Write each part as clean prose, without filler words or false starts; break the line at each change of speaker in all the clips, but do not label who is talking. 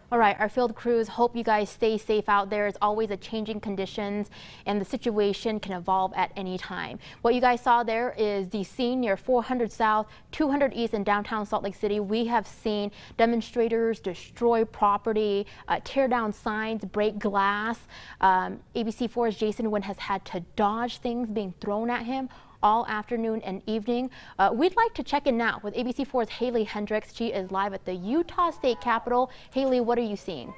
All right, our field crews hope you guys stay safe out there. It's always a changing conditions and the situation can evolve at any time. What you guys saw there is the scene near 400 South, 200 East in downtown Salt Lake City. We have seen demonstrators destroy property, tear down signs, break glass. ABC4's Jason Wynn has had to dodge things being thrown at him all afternoon and evening. We'd like to check in now with ABC4's Haley Hendricks. She is live at the Utah State Capitol. Haley, what are you seeing?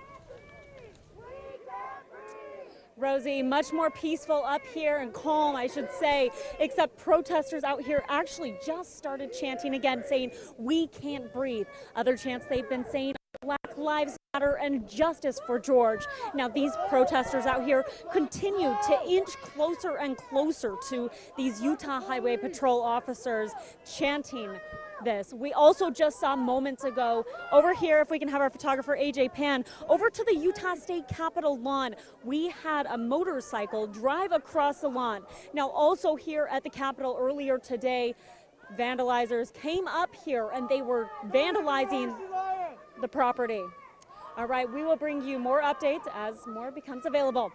Rosie, much more peaceful up here and calm, I should say, except protesters out here actually just started chanting again, saying, "We can't breathe." Other chants they've been saying, "Black Lives Matter" and "Justice for George." Now, these protesters out here continue to inch closer and closer to these Utah Highway Patrol officers chanting this. We also just saw moments ago over here, if we can have our photographer AJ pan, over to the Utah State Capitol lawn. We had a motorcycle drive across the lawn. Now, also here at the Capitol earlier today, vandalizers came up here and they were vandalizing the property. All right, we will bring you more updates as more becomes available.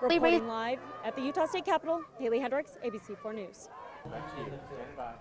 Reporting live at the Utah State Capitol, Haley Hendricks, ABC4 News.
Stand by.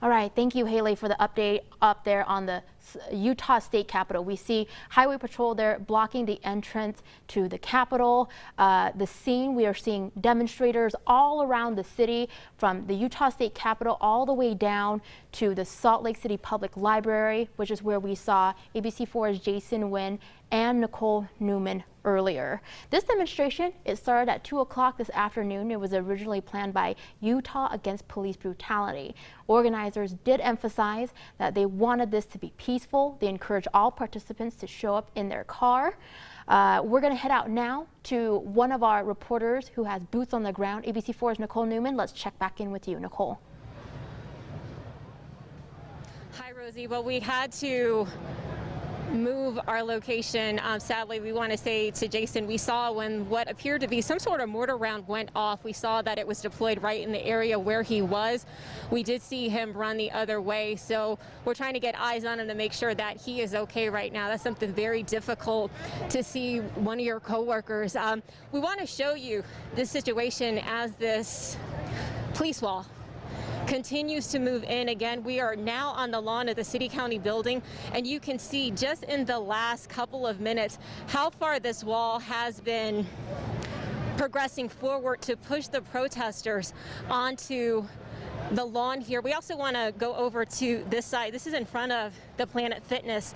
All right, thank you, Haley, for the update up there on the Utah State Capitol. We see Highway Patrol there blocking the entrance to the Capitol. The scene, we are seeing demonstrators all around the city, from the Utah State Capitol all the way down to the Salt Lake City Public Library, which is where we saw ABC4's Jason Wynn and Nicole Newman earlier. This demonstration, it started at 2 o'clock this afternoon. It was originally planned by Utah Against Police Brutality. Organizers did emphasize that they wanted this to be peaceful. They encouraged all participants to show up in their car. We're going to head out now to one of our reporters who has boots on the ground. ABC4's Nicole Newman. Let's check back in with you, Nicole.
Hi, Rosie. Well, we had to move our location. Sadly, we want to say to Jason, we saw when what appeared to be some sort of mortar round went off. We saw that it was deployed right in the area where he was. We did see him run the other way, so we're trying to get eyes on him to make sure that he is okay right now. That's something very difficult to see one of your coworkers. We want to show you this situation as this police wall continues to move in. Again, we are now on the lawn of the City County building, and you can see just in the last couple of minutes how far this wall has been progressing forward to push the protesters onto the lawn here. We also want to go over to this side. This is in front of the Planet Fitness.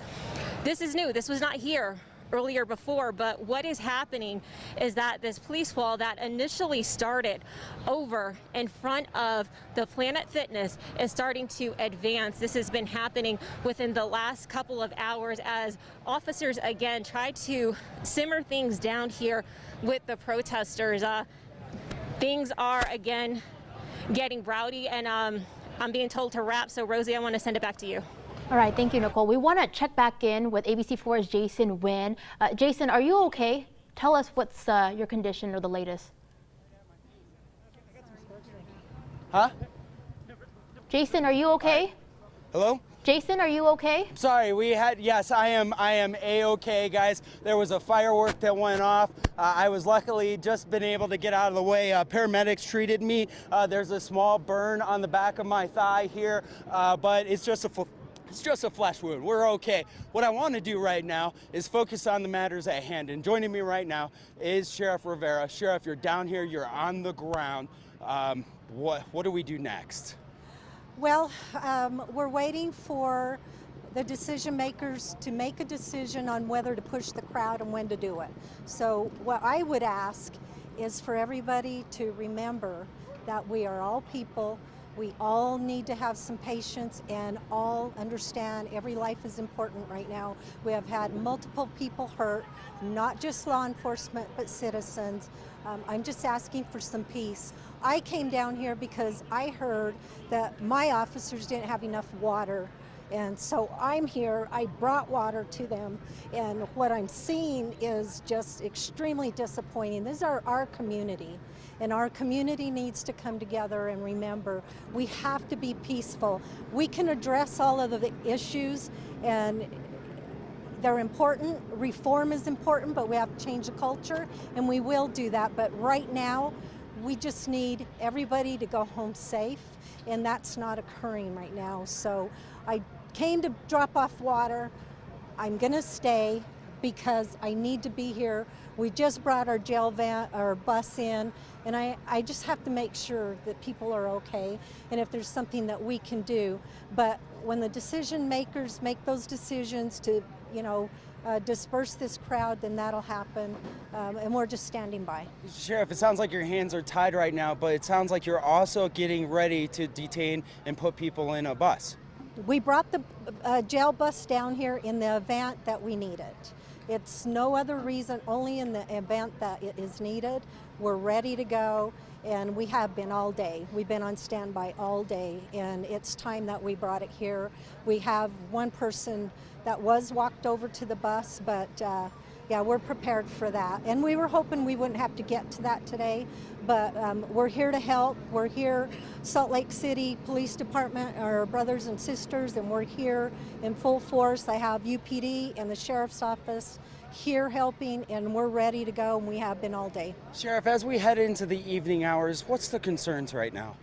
This is new. This was not here earlier before, but what is happening is that this police wall that initially started over in front of the Planet Fitness is starting to advance. This has been happening within the last couple of hours as officers again try to simmer things down here with the protesters. Things are again getting rowdy, and I'm being told to wrap, so Rosie, I want to send it back to you.
All right, thank you, Nicole. We want to check back in with ABC4's Jason Wynn. Jason, are you okay? Tell us what's your condition or the latest.
Huh?
Jason, are you okay?
Hello?
Jason, are you okay?
Sorry, yes, I am A-okay, guys. There was a firework that went off. I was luckily just been able to get out of the way. Paramedics treated me. There's a small burn on the back of my thigh here, but it's just a flesh wound. We're okay. What I want to do right now is focus on the matters at hand. And joining me right now is Sheriff Rivera. Sheriff, you're down here, you're on the ground. What do we do next?
Well, we're waiting for the decision makers to make a decision on whether to push the crowd and when to do it. So what I would ask is for everybody to remember that we are all people. We all need to have some patience and all understand every life is important right now. We have had multiple people hurt, not just law enforcement, but citizens. I'm just asking for some peace. I came down here because I heard that my officers didn't have enough water. And so I'm here, I brought water to them, and what I'm seeing is just extremely disappointing. This is our community, and our community needs to come together and remember, we have to be peaceful. We can address all of the issues, and they're important. Reform is important, but we have to change the culture, and we will do that. But right now, we just need everybody to go home safe, and that's not occurring right now. So I came to drop off water. I'm gonna stay because I need to be here. We just brought our jail van, our bus in, and I just have to make sure that people are okay, and if there's something that we can do. But when the decision makers make those decisions to, disperse this crowd, then that'll happen, and we're just standing by.
Sheriff, it sounds like your hands are tied right now, but it sounds like you're also getting ready to detain and put people in a bus.
We brought the jail bus down here in the event that we need it. It's no other reason, only in the event that it is needed. We're ready to go, and we have been all day. We've been on standby all day, and it's time that we brought it here. We have one person that was walked over to the bus, but yeah, we're prepared for that. And we were hoping we wouldn't have to get to that today, but we're here to help. We're here, Salt Lake City Police Department, our brothers and sisters, and we're here in full force. I have UPD and the Sheriff's Office here helping, and we're ready to go, and we have been all day.
Sheriff, as we head into the evening hours, what's the concerns right now?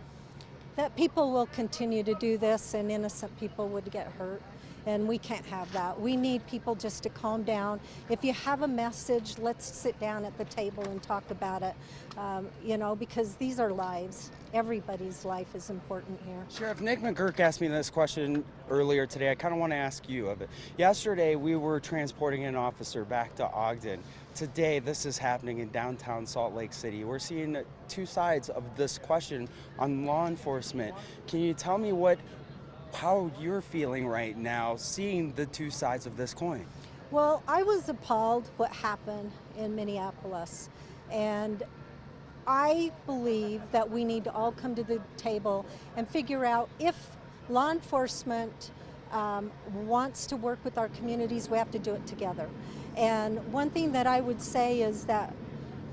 That people will continue to do this and innocent people would get hurt. And we can't have that. We need people just to calm down. If you have a message, let's sit down at the table and talk about it, because these are lives. Everybody's life is important here.
Sheriff, Nick McGurk asked me this question earlier today. I kind of want to ask you of it. Yesterday, we were transporting an officer back to Ogden. Today, this is happening in downtown Salt Lake City. We're seeing two sides of this question on law enforcement. Can you tell me how you're feeling right now, seeing the two sides of this coin?
Well, I was appalled what happened in Minneapolis, and I believe that we need to all come to the table and figure out if law enforcement wants to work with our communities, we have to do it together. And one thing that I would say is that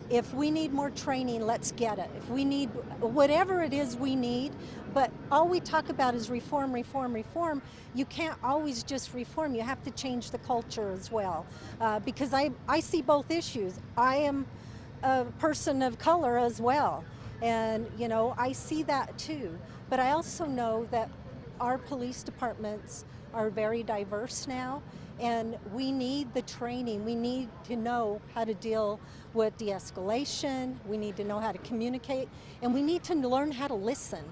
if we need more training, let's get it. If we need whatever it is we need, but all we talk about is reform, reform, reform. You can't always just reform. You have to change the culture as well. Because I see both issues. I am a person of color as well. And, I see that too. But I also know that our police departments are very diverse now. And we need the training. We need to know how to deal with de-escalation. We need to know how to communicate. And we need to learn how to listen.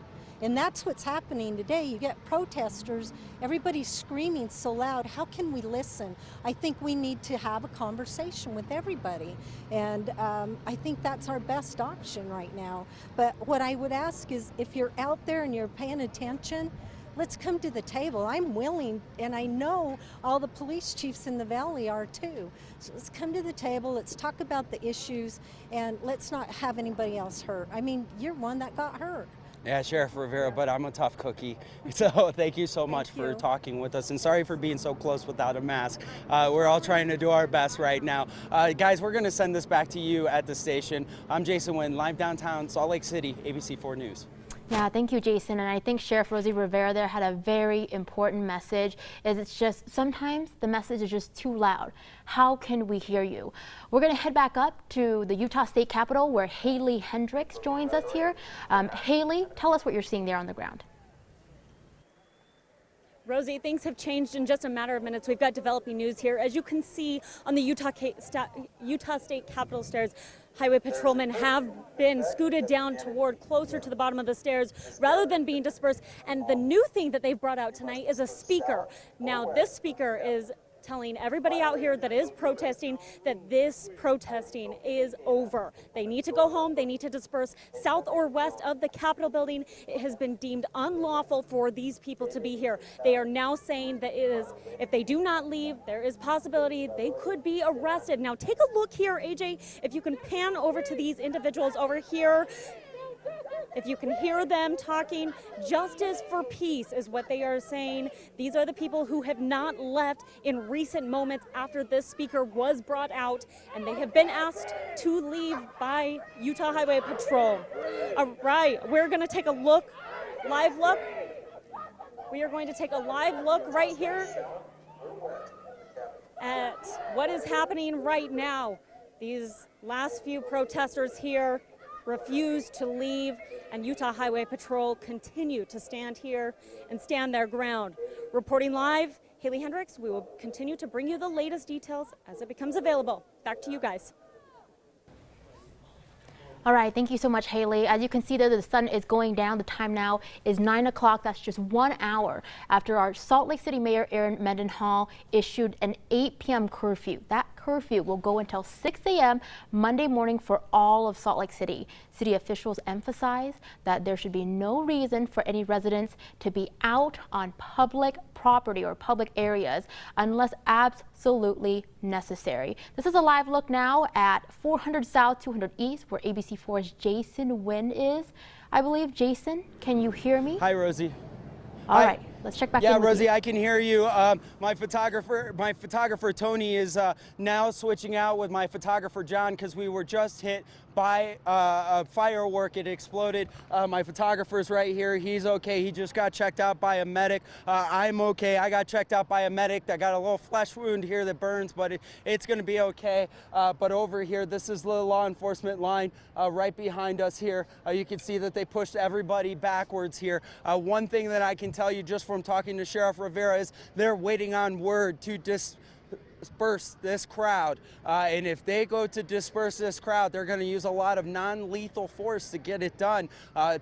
And that's what's happening today. You get protesters, everybody's screaming so loud. How can we listen? I think we need to have a conversation with everybody. And I think that's our best option right now. But what I would ask is, if you're out there and you're paying attention, let's come to the table. I'm willing, and I know all the police chiefs in the valley are too. So let's come to the table, let's talk about the issues, and let's not have anybody else hurt. I mean, you're one that got hurt.
Yeah, Sheriff Rivera, but I'm a tough cookie. So thank you so much for talking with us, and sorry for being so close without a mask. We're all trying to do our best right now. Guys, we're gonna send this back to you at the station. I'm Jason Wynn, live downtown Salt Lake City, ABC 4 News.
Yeah, thank you, Jason. And I think Sheriff Rosie Rivera there had a very important message. It's just sometimes the message is just too loud. How can we hear you? We're going to head back up to the Utah State Capitol where Haley Hendricks joins us here. Haley, tell us what you're seeing there on the ground.
Rosie, things have changed in just a matter of minutes. We've got developing news here. As you can see on the Utah State Capitol stairs, highway patrolmen have been scooted down toward closer to the bottom of the stairs rather than being dispersed. And the new thing that they've brought out tonight is a speaker. Now, this speaker is telling everybody out here that is protesting that this protesting is over. They need to go home. They need to disperse south or west of the Capitol building. It has been deemed unlawful for these people to be here. They are now saying that if they do not leave, there is possibility they could be arrested. Now take a look here, AJ, if you can pan over to these individuals over here. If you can hear them talking, justice for peace is what they are saying. These are the people who have not left in recent moments after this speaker was brought out, and they have been asked to leave by Utah Highway Patrol. All right, we're going to take a look, live look. We are going to take a live look right here at what is happening right now. These last few protesters here refuse to leave, and Utah Highway Patrol continue to stand here and stand their ground. Reporting live, Haley Hendricks, we will continue to bring you the latest details as it becomes available. Back to you guys.
All right, thank you so much, Haley. As you can see there, the sun is going down. The time now is 9 o'clock. That's just 1 hour after our Salt Lake City Mayor Aaron Mendenhall issued an 8 p.m. curfew. That curfew will go until 6 a.m. Monday morning for all of Salt Lake City. City officials emphasize that there should be no reason for any residents to be out on public property or public areas unless absolutely necessary. This is a live look now at 400 South, 200 East, where ABC4's Jason Wynn is. I believe, Jason, can you hear me?
Hi, Rosie.
All right, let's check back in.
Yeah,
with
Rosie,
you.
I can hear you. My photographer Tony is now switching out with my photographer John because we were just hit by a firework. It exploded. My photographer's right here. He's okay. He just got checked out by a medic. I'm okay. I got checked out by a medic. I got a little flesh wound here that burns, but it's going to be okay. But over here, this is the law enforcement line right behind us here. You can see that they pushed everybody backwards here. One thing that I can tell you just from talking to Sheriff Rivera is they're waiting on word to disperse this crowd, and if they go to disperse this crowd, they're going to use a lot of non-lethal force to get it done.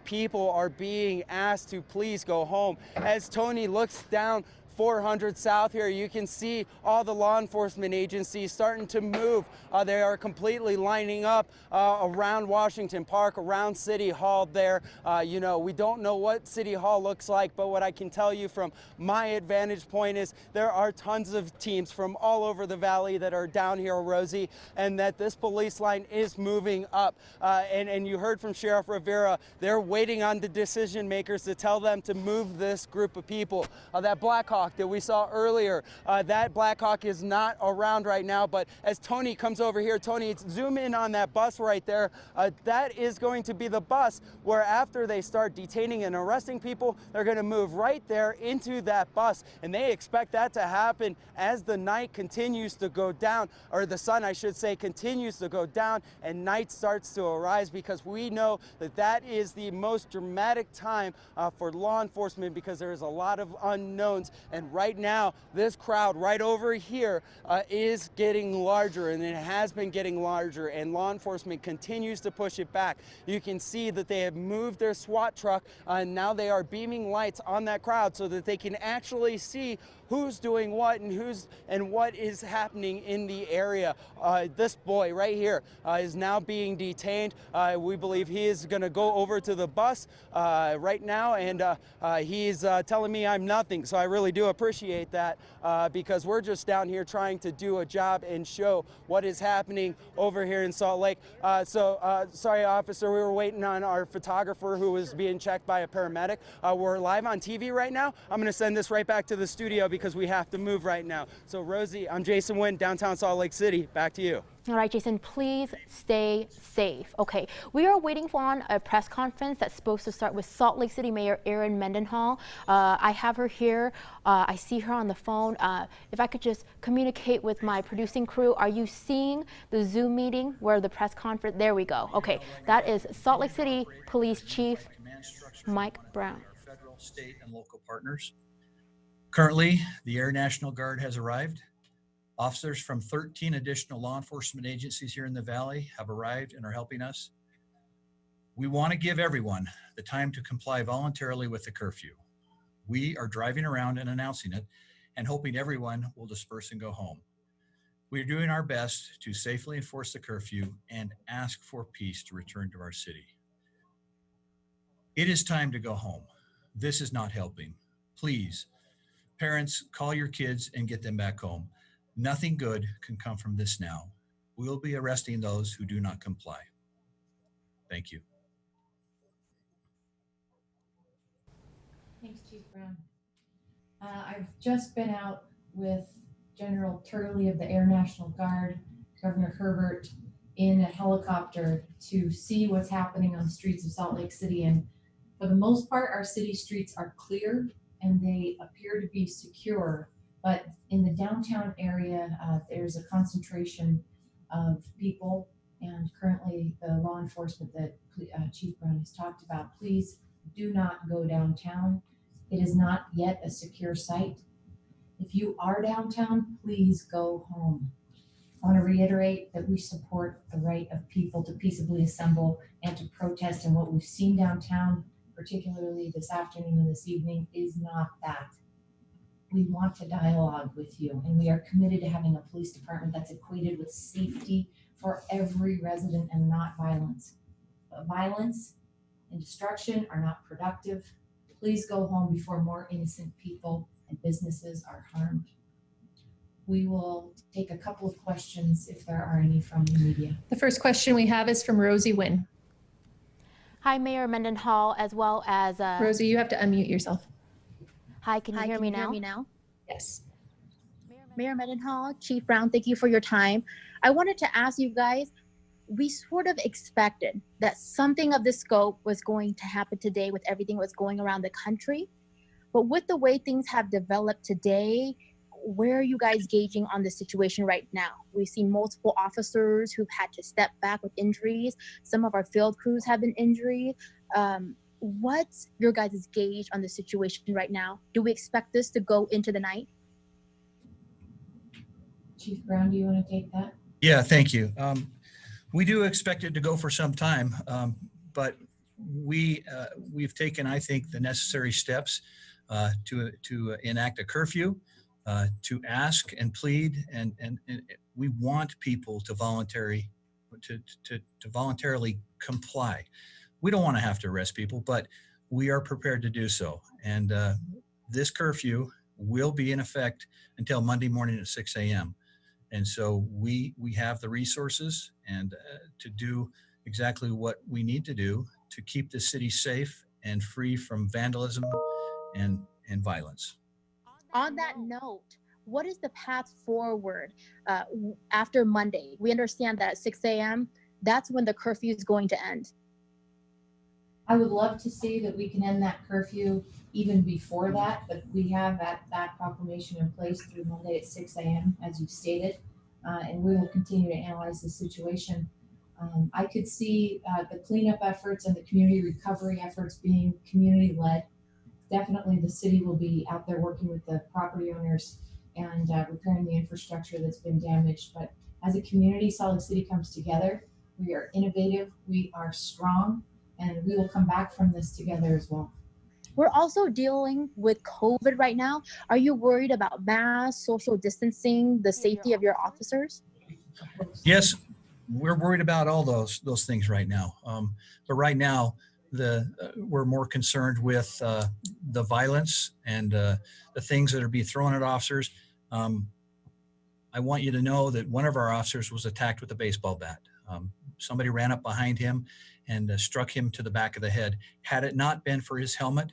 People are being asked to please go home. As Tony looks down 400 South here, you can see all the law enforcement agencies starting to move. They are completely lining up around Washington Park, around City Hall there. You know, we don't know what City Hall looks like, but what I can tell you from my advantage point is there are tons of teams from all over the valley that are down here, Rosie, and that this police line is moving up. And you heard from Sheriff Rivera, they're waiting on the decision makers to tell them to move this group of people. That Blackhawk that we saw earlier, that Blackhawk is not around right now, but as Tony comes over here, Tony, zoom in on that bus right there. That is going to be the bus where after they start detaining and arresting people, they're going to move right there into that bus, and they expect that to happen as the night continues to go down, or the sun, I should say, continues to go down and night starts to arise, because we know that that is the most dramatic time for law enforcement, because there is a lot of unknowns. And right now, this crowd right over here is getting larger, and it has been getting larger, and law enforcement continues to push it back. You can see that they have moved their SWAT truck, and now they are beaming lights on that crowd so that they can actually see who's doing what and what is happening in the area. This boy right here is now being detained. We believe he is going to go over to the bus right now, and he's telling me I'm nothing. So I really do appreciate that, because we're just down here trying to do a job and show what is happening over here in Salt Lake. Sorry, officer, we were waiting on our photographer who was being checked by a paramedic. We're live on TV right now. I'm going to send this right back to the studio because we have to move right now. So Rosie, I'm Jason Wynn, downtown Salt Lake City. Back to you.
All right, Jason, please stay safe. Okay, we are waiting for a press conference that's supposed to start with Salt Lake City Mayor Aaron Mendenhall. I have her here. I see her on the phone. If I could just communicate with my producing crew. Are you seeing the Zoom meeting where the press conference? There we go. Okay, that is Salt Lake City Police Chief Mike Brown.
Federal, state, and local partners. Currently, the Air National Guard has arrived. Officers from 13 additional law enforcement agencies here in the Valley have arrived and are helping us. We want to give everyone the time to comply voluntarily with the curfew. We are driving around and announcing it and hoping everyone will disperse and go home. We are doing our best to safely enforce the curfew and ask for peace to return to our city. It is time to go home. This is not helping. Please, parents, call your kids and get them back home. Nothing good can come from this now. We'll be arresting those who do not comply. Thank you.
Thanks, Chief Brown. I've just been out with General Turley of the Air National Guard, Governor Herbert, in a helicopter to see what's happening on the streets of Salt Lake City. And for the most part, our city streets are clear and they appear to be secure. But in the downtown area, there's a concentration of people, and currently the law enforcement that Chief Brown has talked about, please do not go downtown. It is not yet a secure site. If you are downtown, please go home. I want to reiterate that we support the right of people to peaceably assemble and to protest, and what we've seen downtown, particularly this afternoon and this evening, is not that. We want to dialogue with you, and we are committed to having a police department that's equated with safety for every resident and not violence. But violence and destruction are not productive. Please go home before more innocent people and businesses are harmed. We will take a couple of questions if there are any from the media.
The first question we have is from Rosie Wynn.
Hi, Mayor Mendenhall, as well as
Rosie, you have to unmute yourself.
Hi, can you hear me now?
Yes.
Mayor Mendenhall, Chief Brown, thank you for your time. I wanted to ask you guys, we sort of expected that something of this scope was going to happen today with everything that's going around the country. But with the way things have developed today, where are you guys gauging on the situation right now? We've seen multiple officers who've had to step back with injuries. Some of our field crews have been injured. What's your guys' gauge on the situation right now? Do we expect this to go into the night?
Chief Brown, do you want to take that?
Yeah, thank you. We do expect it to go for some time, but we've taken, I think, the necessary steps to enact a curfew, to ask and plead, and we want people to voluntarily comply. We don't want to have to arrest people, but we are prepared to do so. And this curfew will be in effect until Monday morning at 6 a.m. And so we have the resources and to do exactly what we need to do to keep the city safe and free from vandalism and violence.
On that note, what is the path forward after Monday? We understand that at 6 a.m., that's when the curfew is going to end.
I would love to see that we can end that curfew even before that, but we have that proclamation in place through Monday at 6 a.m., as you stated, and we will continue to analyze the situation. I could see the cleanup efforts and the community recovery efforts being community-led. Definitely the city will be out there working with the property owners and repairing the infrastructure that's been damaged. But as a community, Salt Lake City comes together. We are innovative, we are strong, and we will come back from this together as well.
We're also dealing with COVID right now. Are you worried about masks, social distancing, the safety of your officers?
Yes, we're worried about all those things right now. But right now, we're more concerned with the violence and the things that are being thrown at officers. I want you to know that one of our officers was attacked with a baseball bat. Somebody ran up behind him and struck him to the back of the head. Had it not been for his helmet,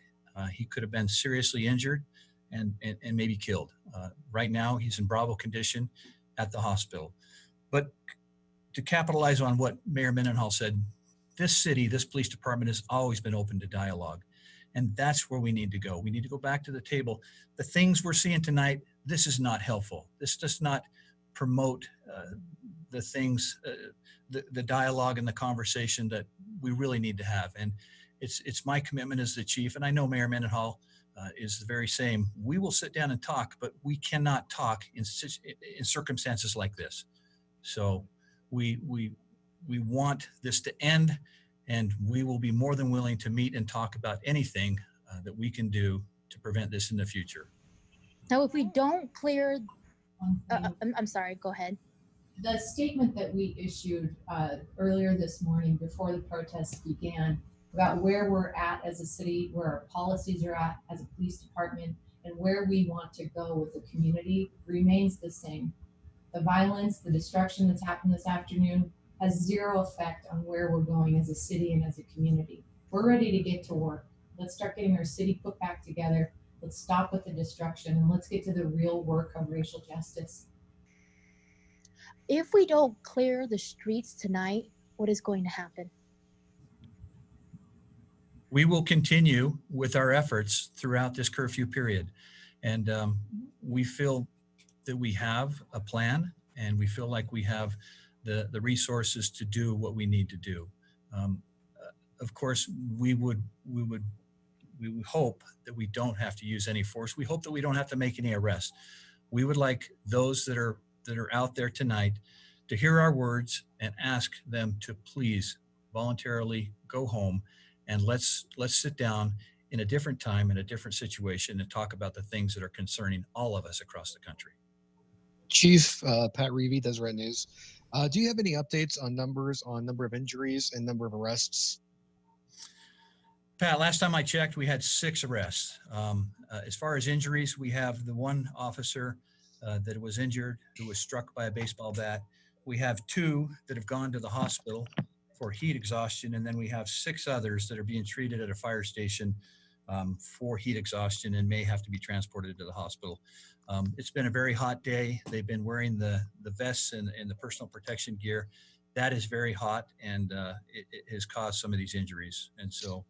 he could have been seriously injured and maybe killed. Right now, he's in Bravo condition at the hospital. But to capitalize on what Mayor Mendenhall said, this city, this police department has always been open to dialogue. And that's where we need to go. We need to go back to the table. The things we're seeing tonight, this is not helpful. This does not promote the things, the dialogue and the conversation that we really need to have. And it's my commitment as the chief, and I know Mayor Mendenhall is the very same. We will sit down and talk, but we cannot talk in circumstances like this. So we want this to end, and we will be more than willing to meet and talk about anything that we can do to prevent this in the future.
Now, if we don't clear, I'm sorry, go ahead.
The statement that we issued earlier this morning before the protests began about where we're at as a city, where our policies are at as a police department, and where we want to go with the community remains the same. The violence, the destruction that's happened this afternoon has zero effect on where we're going as a city and as a community. We're ready to get to work. Let's start getting our city put back together. Let's stop with the destruction, and let's get to the real work of racial justice.
If we don't clear the streets tonight, what is going to happen?
We will continue with our efforts throughout this curfew period. And we feel that we have a plan, and we feel like we have the resources to do what we need to do. Of course, we would hope that we don't have to use any force. We hope that we don't have to make any arrests. We would like those that are out there tonight to hear our words and ask them to please voluntarily go home, and let's sit down in a different time, in a different situation, and talk about the things that are concerning all of us across the country.
Chief Pat Reevy, Deseret News. Do you have any updates on number of injuries and number of arrests?
Pat, last time I checked, we had 6 arrests. As far as injuries, we have the one officer that was injured who was struck by a baseball bat. We have 2 that have gone to the hospital for heat exhaustion, and then we have 6 others that are being treated at a fire station for heat exhaustion and may have to be transported to the hospital. It's been a very hot day. They've been wearing the vests and the personal protection gear. That is very hot, and it has caused some of these injuries. And so.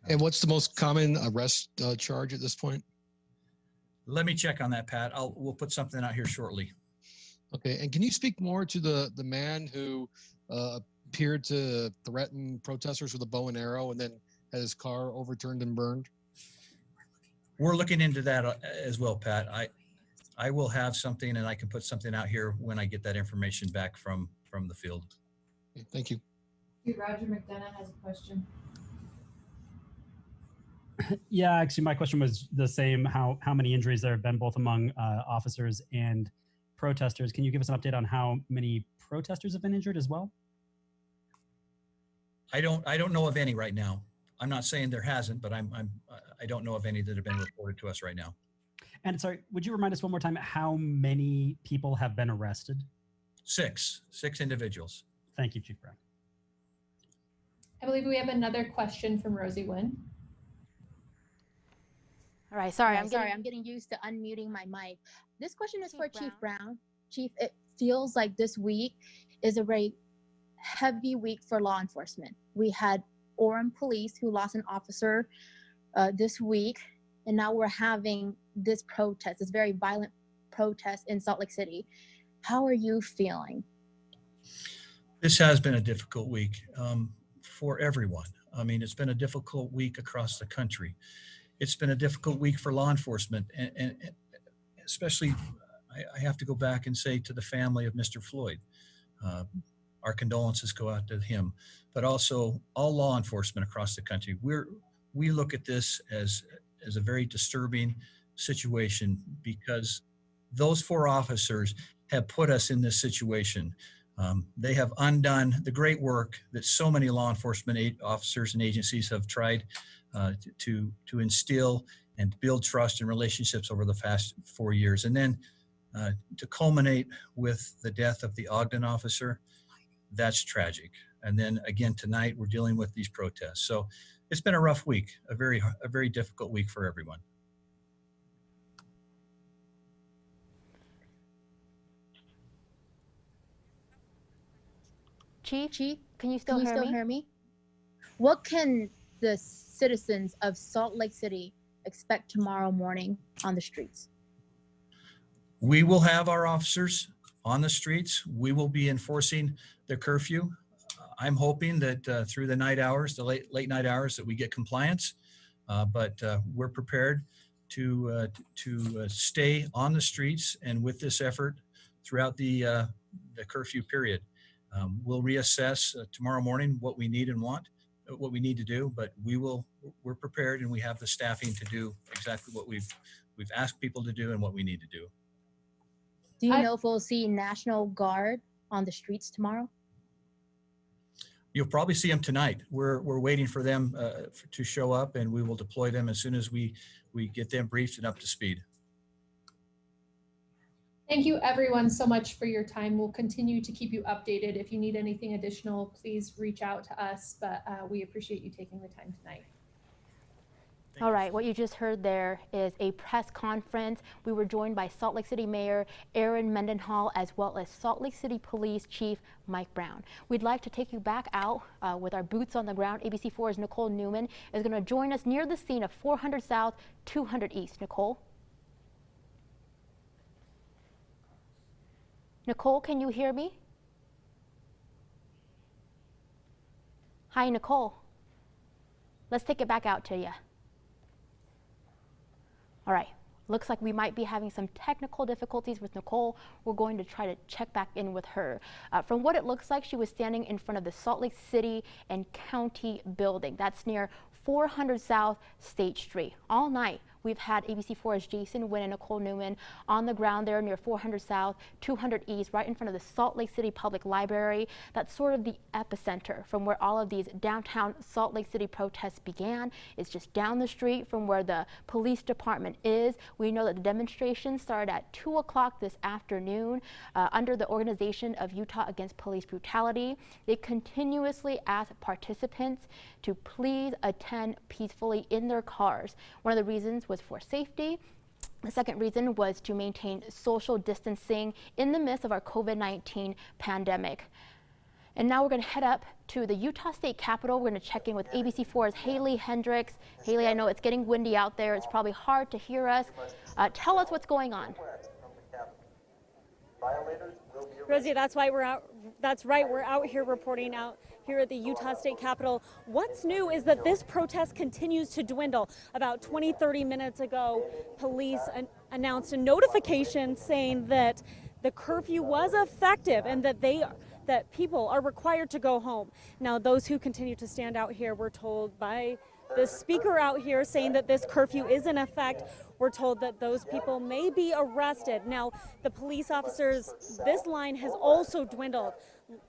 And what's the most common arrest charge at this point?
Let me check on that, Pat. We'll put something out here shortly.
Okay, and can you speak more to the man who appeared to threaten protesters with a bow and arrow and then had his car overturned and burned?
We're looking into that as well, Pat. I will have something, and I can put something out here when I get that information back from the field.
Okay, thank you.
Roger McDonough has a question.
Yeah, actually, my question was the same. How many injuries there have been, both among officers and protesters? Can you give us an update on how many protesters have been injured as well?
I don't know of any right now. I'm not saying there hasn't, but I don't know of any that have been reported to us right now.
And sorry, would you remind us one more time how many people have been arrested?
6 individuals.
Thank you, Chief Brown.
I believe we have another question from Rosie Wynn.
All right, sorry,
I'm getting used to unmuting my mic. This question is for Chief Brown. Chief, it feels like this week is a very heavy week for law enforcement. We had Orem Police who lost an officer this week, and now we're having this protest, this very violent protest in Salt Lake City. How are you feeling?
This has been a difficult week for everyone. I mean, it's been a difficult week across the country. It's been a difficult week for law enforcement, and especially, I have to go back and say to the family of Mr. Floyd, our condolences go out to him, but also all law enforcement across the country. We look at this as a very disturbing situation, because those 4 officers have put us in this situation. They have undone the great work that so many law enforcement officers and agencies have tried to instill and build trust and relationships over the past 4 years. And then to culminate with the death of the Ogden officer, that's tragic. And then again, tonight, we're dealing with these protests. So it's been a rough week, a very difficult week for everyone.
Chief, can you still hear me?
What can the citizens of Salt Lake City expect tomorrow morning on the streets?
We will have our officers on the streets. We will be enforcing the curfew. I'm hoping that through the night hours, the late night hours, that we get compliance. But we're prepared to stay on the streets and with this effort throughout the curfew period. We'll reassess tomorrow morning what we need and what we need to do, but we're prepared, and we have the staffing to do exactly what we've asked people to do and what we need to do.
Do you know if we'll see National Guard on the streets tomorrow?
You'll probably see them tonight. We're waiting for them to show up, and we will deploy them as soon as we get them briefed and up to speed.
Thank you everyone so much for your time. We'll continue to keep you updated. If you need anything additional, please reach out to us, but we appreciate you taking the time tonight.
All right, what you just heard there is a press conference. We were joined by Salt Lake City Mayor Aaron Mendenhall, as well as Salt Lake City Police Chief Mike Brown. We'd like to take you back out with our boots on the ground. ABC4's Nicole Newman is going to join us near the scene of 400 South, 200 East. Nicole? Nicole, can you hear me? Hi, Nicole. Let's take it back out to you. All right. Looks like we might be having some technical difficulties with Nicole. We're going to try to check back in with her. From what it looks like, she was standing in front of the Salt Lake City and County building. That's near 400 South State Street. All night, we've had ABC4's Jason Wynn and Nicole Newman on the ground there near 400 South, 200 East, right in front of the Salt Lake City Public Library. That's sort of the epicenter from where all of these downtown Salt Lake City protests began. It's just down the street from where the police department is. We know that the demonstration started at 2 o'clock this afternoon under the Organization of Utah Against Police Brutality. They continuously ask participants to please attend peacefully in their cars. One of the reasons was for safety. The second reason was to maintain social distancing in the midst of our COVID-19 pandemic. And now we're going to head up to the Utah State Capitol. We're going to check in with ABC4's Haley Hendricks. Haley, I know it's getting windy out there. It's probably hard to hear us. Tell us what's going on.
Rosie, that's why we're out. That's right. We're out here reporting out here at the Utah State Capitol. What's new is that this protest continues to dwindle. About 20-30 minutes ago, police announced a notification saying that the curfew was effective and that people are required to go home. Now, those who continue to stand out here were told by the speaker out here saying that this curfew is in effect. We're told that those people may be arrested. Now, the police officers, this line has also dwindled.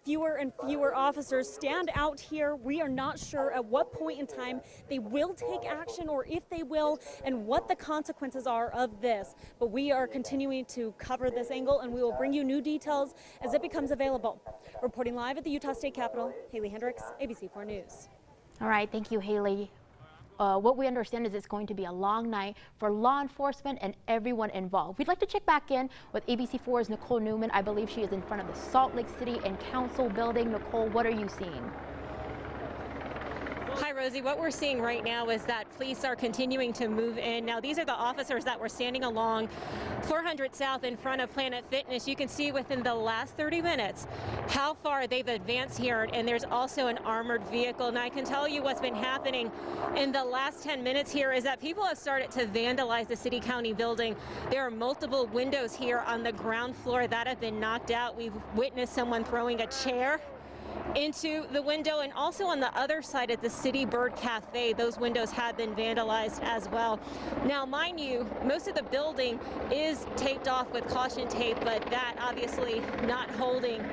Fewer and fewer officers stand out here. We are not sure at what point in time they will take action or if they will and what the consequences are of this. But we are continuing to cover this angle and we will bring you new details as it becomes available. Reporting live at the Utah State Capitol, Haley Hendricks, ABC4 News.
All right, thank you, Haley. What we understand is it's going to be a long night for law enforcement and everyone involved. We'd like to check back in with ABC4's Nicole Newman. I believe she is in front of the Salt Lake City and Council building. Nicole, what are you seeing?
Hi, Rosie. What we're seeing right now is that police are continuing to move in. Now, these are the officers that were standing along 400 South in front of Planet Fitness. You can see within the last 30 minutes how far they've advanced here, and there's also an armored vehicle. And I can tell you what's been happening in the last 10 minutes here is that people have started to vandalize the city-county building. There are multiple windows here on the ground floor that have been knocked out. We've witnessed someone throwing a chair into the window, and also on the other side at the City Bird Cafe, those windows have been vandalized as well. Now, mind you, most of the building is taped off with caution tape, but that obviously not holding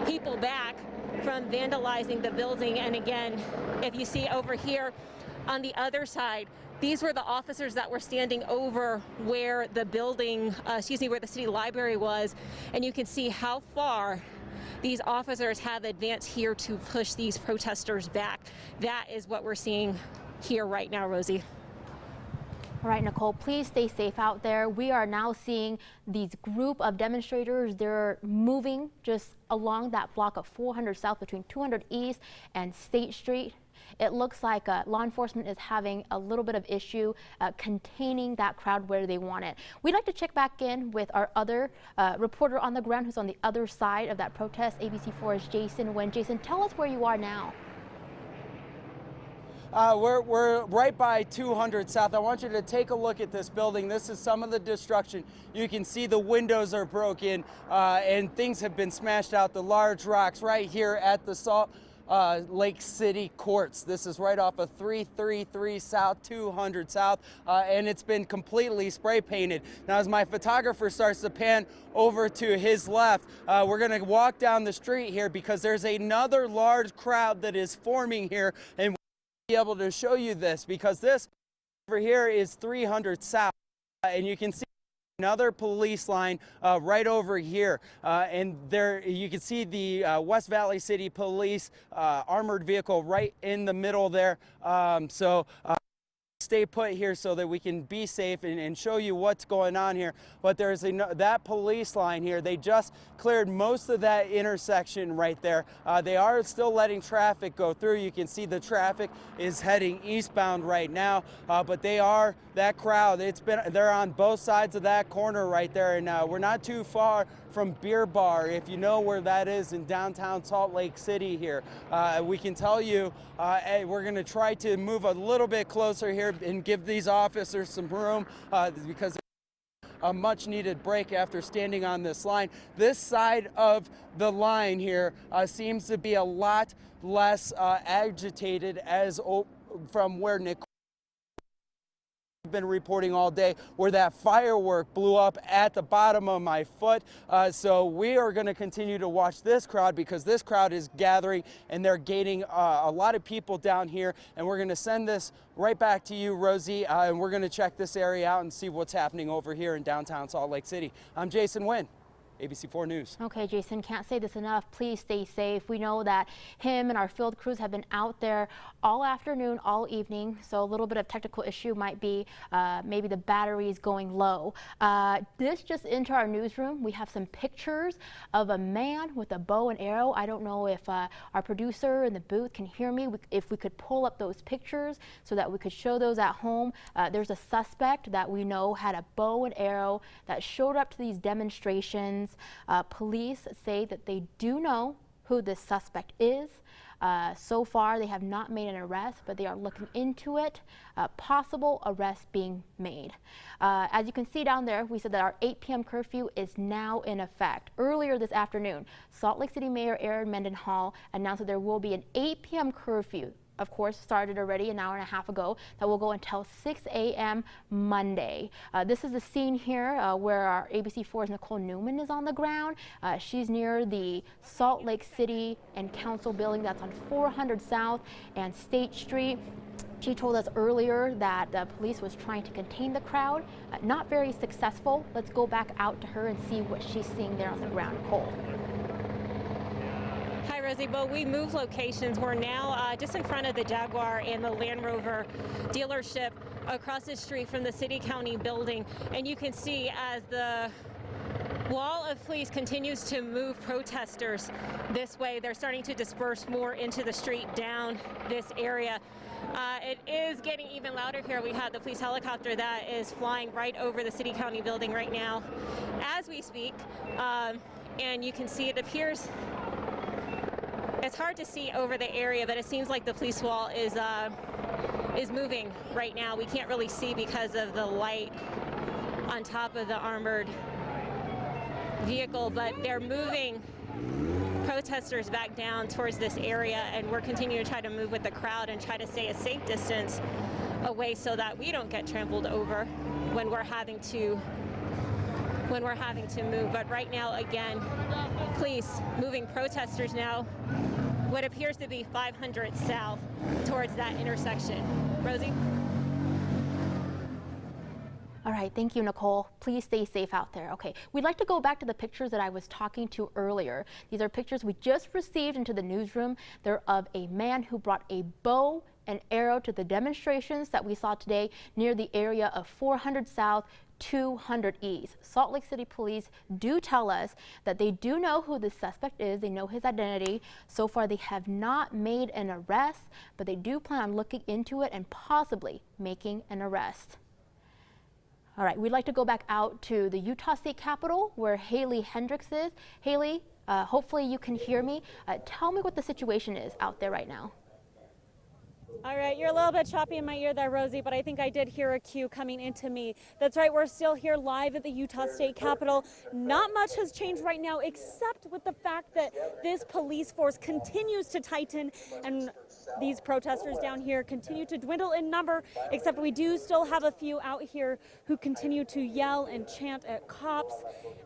people back from vandalizing the building. And again, if you see over here on the other side, these were the officers that were standing over where the building, where the city library was, and you can see how far these officers have advanced here to push these protesters back. That is what we're seeing here right now, Rosie.
All right, Nicole, please stay safe out there. We are now seeing these group of demonstrators. They're moving just along that block of 400 South between 200 East and State Street. It looks like law enforcement is having a little bit of issue containing that crowd where they want it. We'd like to check back in with our other reporter on the ground who's on the other side of that protest. ABC4's Jason Wynn. Jason, tell us where you are now.
We're right by 200 South. I want you to take a look at this building. This is some of the destruction. You can see the windows are broken and things have been smashed out. The large rocks right here at the Salt Lake City courts. This is right off of 333 South, 200 South, and it's been completely spray painted. Now, as my photographer starts to pan over to his left, we're going to walk down the street here because there's another large crowd that is forming here, and we'll be able to show you this because this over here is 300 South, and you can see another police line right over here, and there you can see the West Valley City Police armored vehicle right in the middle there. Stay put here so that we can be safe and show you what's going on here. But there's that police line here. They just cleared most of that intersection right there. They are still letting traffic go through. You can see the traffic is heading eastbound right now, but that crowd, they're on both sides of that corner right there, and we're not too far from Beer Bar, if you know where that is in downtown Salt Lake City here. We can tell you, hey, we're going to try to move a little bit closer here and give these officers some room because a much needed break after standing on this line. This side of the line here seems to be a lot less agitated as from where Nicole been reporting all day, where that firework blew up at the bottom of my foot. So we are going to continue to watch this crowd because this crowd is gathering and they're gaining a lot of people down here. And we're going to send this right back to you, Rosie, and we're going to check this area out and see what's happening over here in downtown Salt Lake City. I'm Jason Nguyen, ABC4 News.
Okay, Jason, can't say this enough. Please stay safe. We know that him and our field crews have been out there all afternoon, all evening. So a little bit of technical issue might be maybe the batteries going low. This just into our newsroom. We have some pictures of a man with a bow and arrow. I don't know if our producer in the booth can hear me. If we could pull up those pictures so that we could show those at home. There's a suspect that we know had a bow and arrow that showed up to these demonstrations. Police say that they do know who this suspect is. So far, they have not made an arrest, but they are looking into it. Possible arrest being made. As you can see down there, we said that our 8 p.m. curfew is now in effect. Earlier this afternoon, Salt Lake City Mayor Aaron Mendenhall announced that there will be an 8 p.m. curfew. Of course, started already an hour and a half ago, that will go until 6 a.m. Monday. This is the scene here where our ABC4's Nicole Newman is on the ground. She's near the Salt Lake City and Council building that's on 400 South and State Street. She told us earlier that the police was trying to contain the crowd. Not very successful. Let's go back out to her and see what she's seeing there on the ground. Nicole.
Hi, Rosie. Well, we moved locations. We're now just in front of the Jaguar and the Land Rover dealership across the street from the City County building. And you can see as the wall of police continues to move protesters this way, they're starting to disperse more into the street down this area. It is getting even louder here. We have the police helicopter that is flying right over the City County building right now as we speak. And you can see it appears. It's hard to see over the area, but it seems like the police wall is moving right now. We can't really see because of the light on top of the armored vehicle, but they're moving protesters back down towards this area, and we're continuing to try to move with the crowd and try to stay a safe distance away so that we don't get trampled over when we're having to move. But right now, again, police moving protesters now what appears to be 500 South towards that intersection. Rosie?
All right, thank you, Nicole. Please stay safe out there. Okay, we'd like to go back to the pictures that I was talking to earlier. These are pictures we just received into the newsroom. They're of a man who brought a bow and arrow to the demonstrations that we saw today near the area of 400 South, 200 East. Salt Lake City police do tell us that they do know who the suspect is. They know his identity. So far, they have not made an arrest, but they do plan on looking into it and possibly making an arrest. All right, we'd like to go back out to the Utah State Capitol where Haley Hendricks is. Haley, hopefully you can hear me. Tell me what the situation is out there right now.
All right, you're a little bit choppy in my ear there, Rosie, but I think I did hear a cue coming into me. That's right, we're still here live at the Utah State Capitol. Not much has changed right now, except with the fact that this police force continues to tighten and these protesters down here continue to dwindle in number, except we do still have a few out here who continue to yell and chant at cops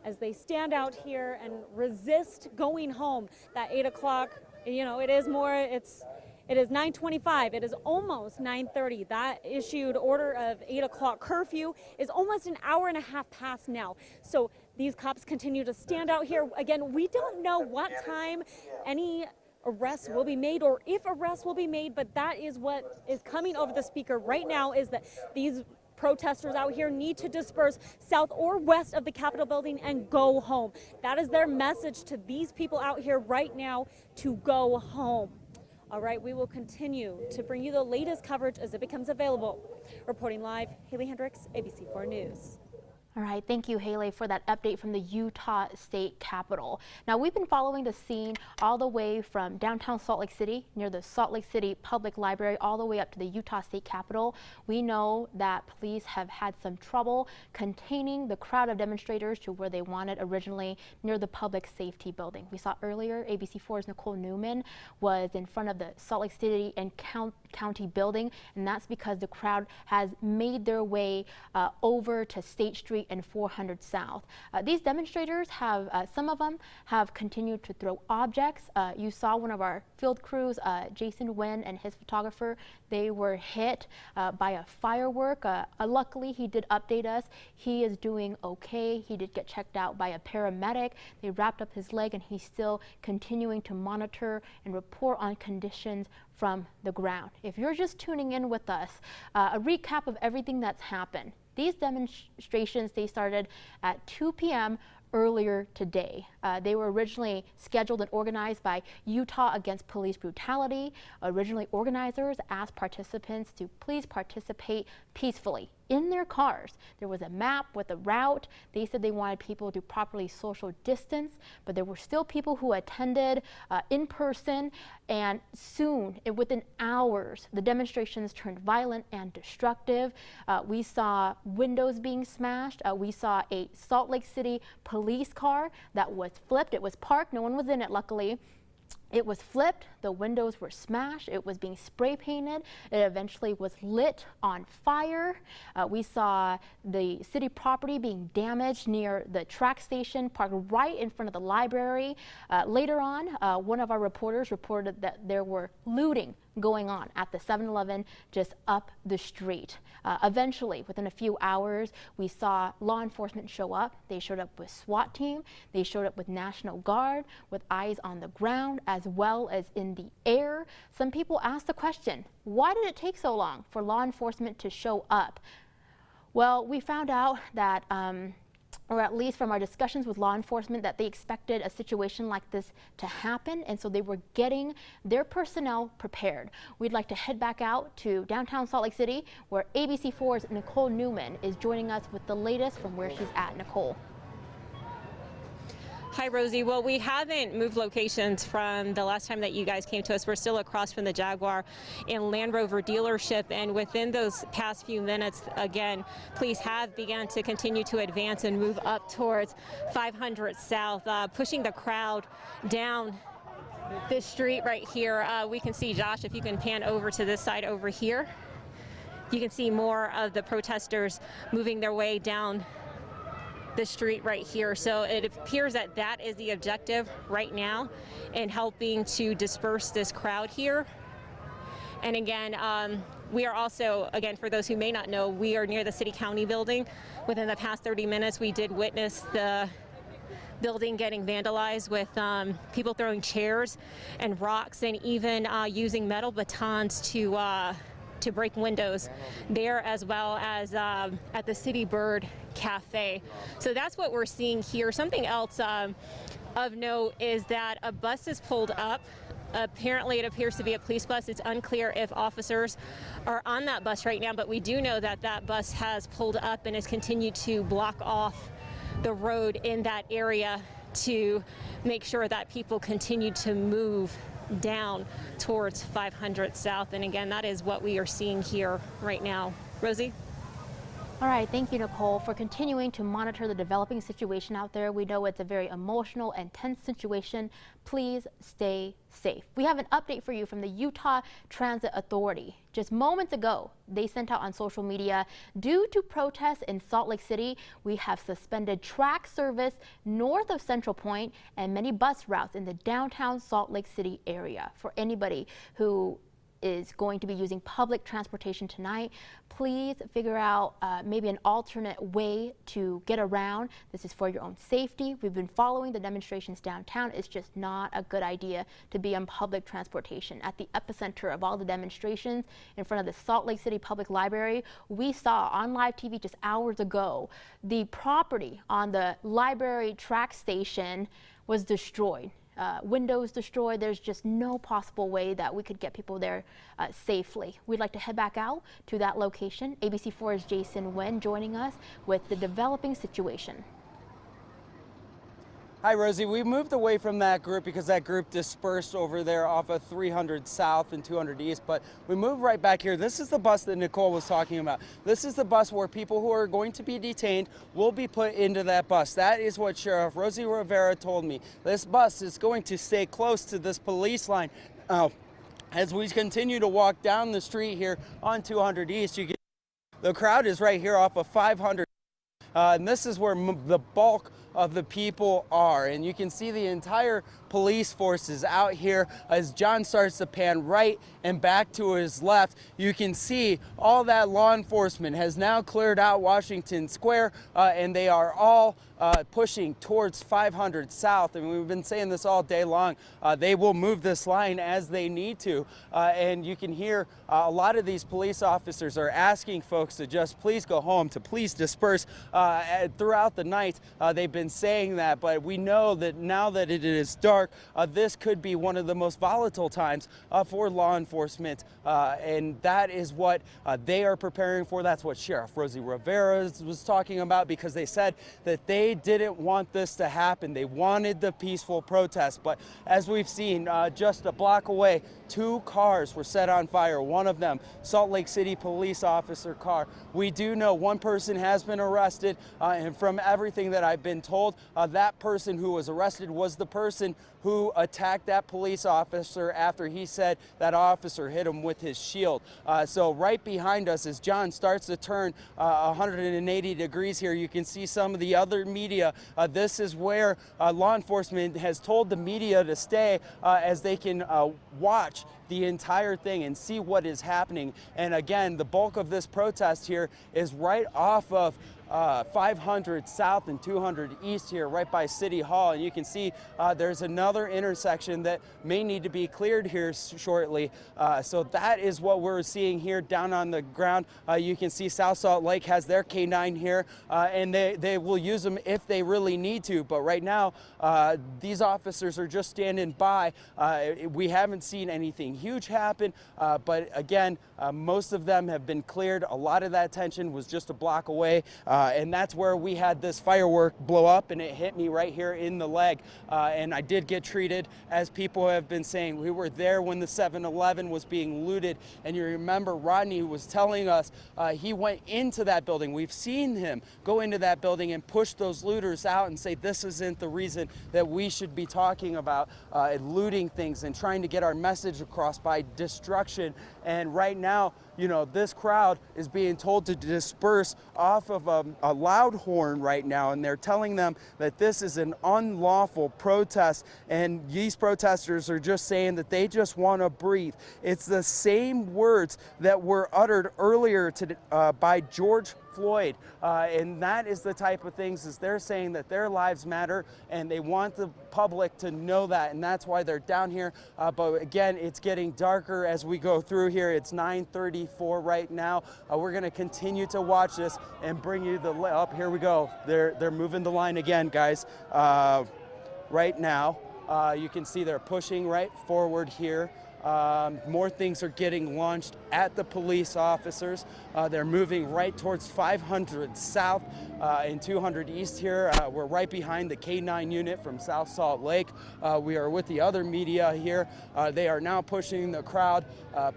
as they stand out here and resist going home. That 8 o'clock, you know, it is 9:25. It is almost 9:30. That issued order of 8 o'clock curfew is almost an hour and a half past now. So these cops continue to stand out here. Again, we don't know what time any arrests will be made or if arrests will be made, but that is what is coming over the speaker right now, is that these protesters out here need to disperse south or west of the Capitol building and go home. That is their message to these people out here right now, to go home. All right, we will continue to bring you the latest coverage as it becomes available. Reporting live, Haley Hendricks, ABC4 News.
All right, thank you, Haley, for that update from the Utah State Capitol. Now, we've been following the scene all the way from downtown Salt Lake City, near the Salt Lake City Public Library, all the way up to the Utah State Capitol. We know that police have had some trouble containing the crowd of demonstrators to where they wanted originally, near the Public Safety Building. We saw earlier, ABC4's Nicole Newman was in front of the Salt Lake City and County building, and that's because the crowd has made their way over to State Street and 400 South. These demonstrators have, some of them have continued to throw objects. You saw one of our field crews, Jason Nguyen and his photographer, they were hit by a firework. Luckily, he did update us. He is doing okay. He did get checked out by a paramedic. They wrapped up his leg and he's still continuing to monitor and report on conditions from the ground. If you're just tuning in with us, a recap of everything that's happened. These demonstrations, they started at 2 p.m. earlier today. They were originally scheduled and organized by Utah Against Police Brutality. Originally, organizers asked participants to please participate peacefully in their cars. There was a map with a route. They said they wanted people to properly social distance, but there were still people who attended in person, and soon, within hours, the demonstrations turned violent and destructive. We saw windows being smashed. We saw a Salt Lake City police car that was flipped. It was parked. No one was in it, luckily. It was flipped, the windows were smashed, it was being spray painted, it eventually was lit on fire. We saw the city property being damaged near the track station, parked right in front of the library. Later on, one of our reporters reported that there were looting going on at the 7-Eleven just up the street. Eventually, within a few hours, we saw law enforcement show up. They showed up with SWAT team. They showed up with National Guard, with eyes on the ground as well as in the air. Some people asked the question, why did it take so long for law enforcement to show up? Well, we found out that or at least from our discussions with law enforcement, that they expected a situation like this to happen, and so they were getting their personnel prepared. We'd like to head back out to downtown Salt Lake City, where ABC4's Nicole Newman is joining us with the latest from where she's at. Nicole.
Hi, Rosie. Well, we haven't moved locations from the last time that you guys came to us. We're still across from the Jaguar and Land Rover dealership, and within those past few minutes, again, police have begun to continue to advance and move up towards 500 South, pushing the crowd down this street right here. We can see, Josh, if you can pan over to this side over here, you can see more of the protesters moving their way down the street right here. So it appears that that is the objective right now in helping to disperse this crowd here. And again, we are also, again, for those who may not know, we are near the City County building. Within the past 30 minutes, we did witness the building getting vandalized with people throwing chairs and rocks and even using metal batons to break windows there, as well as at the City Bird Cafe. So that's what we're seeing here. Something else of note is that a bus is pulled up. Apparently it appears to be a police bus. It's unclear if officers are on that bus right now, but we do know that that bus has pulled up and has continued to block off the road in that area to make sure that people continue to move down towards 500 South. And again, that is what we are seeing here right now. Rosie?
All right, thank you, Nicole, for continuing to monitor the developing situation out there. We know it's a very emotional and tense situation. Please stay safe. We have an update for you from the Utah Transit Authority. Just moments ago, they sent out on social media, due to protests in Salt Lake City, we have suspended track service north of Central Point and many bus routes in the downtown Salt Lake City area. For anybody who is going to be using public transportation tonight, please figure out maybe an alternate way to get around. This is for your own safety. We've been following the demonstrations downtown. It's just not a good idea to be on public transportation. At the epicenter of all the demonstrations in front of the Salt Lake City Public Library, we saw on live TV just hours ago, the property on the library track station was destroyed. windows destroyed. There's just no possible way that we could get people there safely. We'd like to head back out to that location. ABC4's Jason Nguyen joining us with the developing situation.
Hi, Rosie. We moved away from that group because that group dispersed over there off of 300 South and 200 East, but we moved right back here. This is the bus that Nicole was talking about. This is the bus where people who are going to be detained will be put into that bus. That is what Sheriff Rosie Rivera told me. This bus is going to stay close to this police line. As we continue to walk down the street here on 200 East, you get the crowd is right here off of 500. And this is where the bulk of the people are, and you can see the entire police forces out here. As John starts to pan right and back to his left, you can see all that law enforcement has now cleared out Washington Square, and they are all pushing towards 500 South. And we've been saying this all day long. They will move this line as they need to, and you can hear a lot of these police officers are asking folks to just please go home, to please disperse. Throughout the night, they've been saying that, but we know that now that it is dark, this could be one of the most volatile times for law enforcement, and that is what they are preparing for. That's what Sheriff Rosie Rivera was talking about, because they said that they didn't want this to happen. They wanted the peaceful protest, but as we've seen, just a block away, 2 cars were set on fire. One of them, Salt Lake City police officer car. We do know one person has been arrested, and from everything that I've been told, that person who was arrested was the person who attacked that police officer after he said that officer hit him with his shield. So right behind us, as John starts to turn 180 degrees here, you can see some of the other media. This is where law enforcement has told the media to stay as they can watch the entire thing and see what is happening. And again, the bulk of this protest here is right off of 500 South and 200 East here, right by City Hall. And you can see there's another intersection that may need to be cleared here shortly. So that is what we're seeing here down on the ground. You can see South Salt Lake has their K9 here, and they will use them if they really need to. But right now, these officers are just standing by. We haven't seen anything huge happen, but again, most of them have been cleared. A lot of that tension was just a block away. And that's where we had this firework blow up, and it hit me right here in the leg. And I did get treated, as people have been saying. We were there when the 7-Eleven was being looted. And you remember Rodney was telling us he went into that building. We've seen him go into that building and push those looters out and say, this isn't the reason that we should be talking about looting things and trying to get our message across by destruction. And right now, you know, this crowd is being told to disperse off of a loud horn right now, and they're telling them that this is an unlawful protest, and these protesters are just saying that they just want to breathe. It's the same words that were uttered earlier by George Floyd, and that is the type of things is they're saying that their lives matter, and they want the public to know that, and that's why they're down here. But again, it's getting darker as we go through here. It's 9:34 right now. We're going to continue to watch this and bring you the up. Here we go. They're moving the line again, guys. Right now, you can see they're pushing right forward here. More things are getting launched at the police officers. They're moving right towards 500 South and 200 East here. We're right behind the K9 unit from South Salt Lake. We are with the other media here. They are now pushing the crowd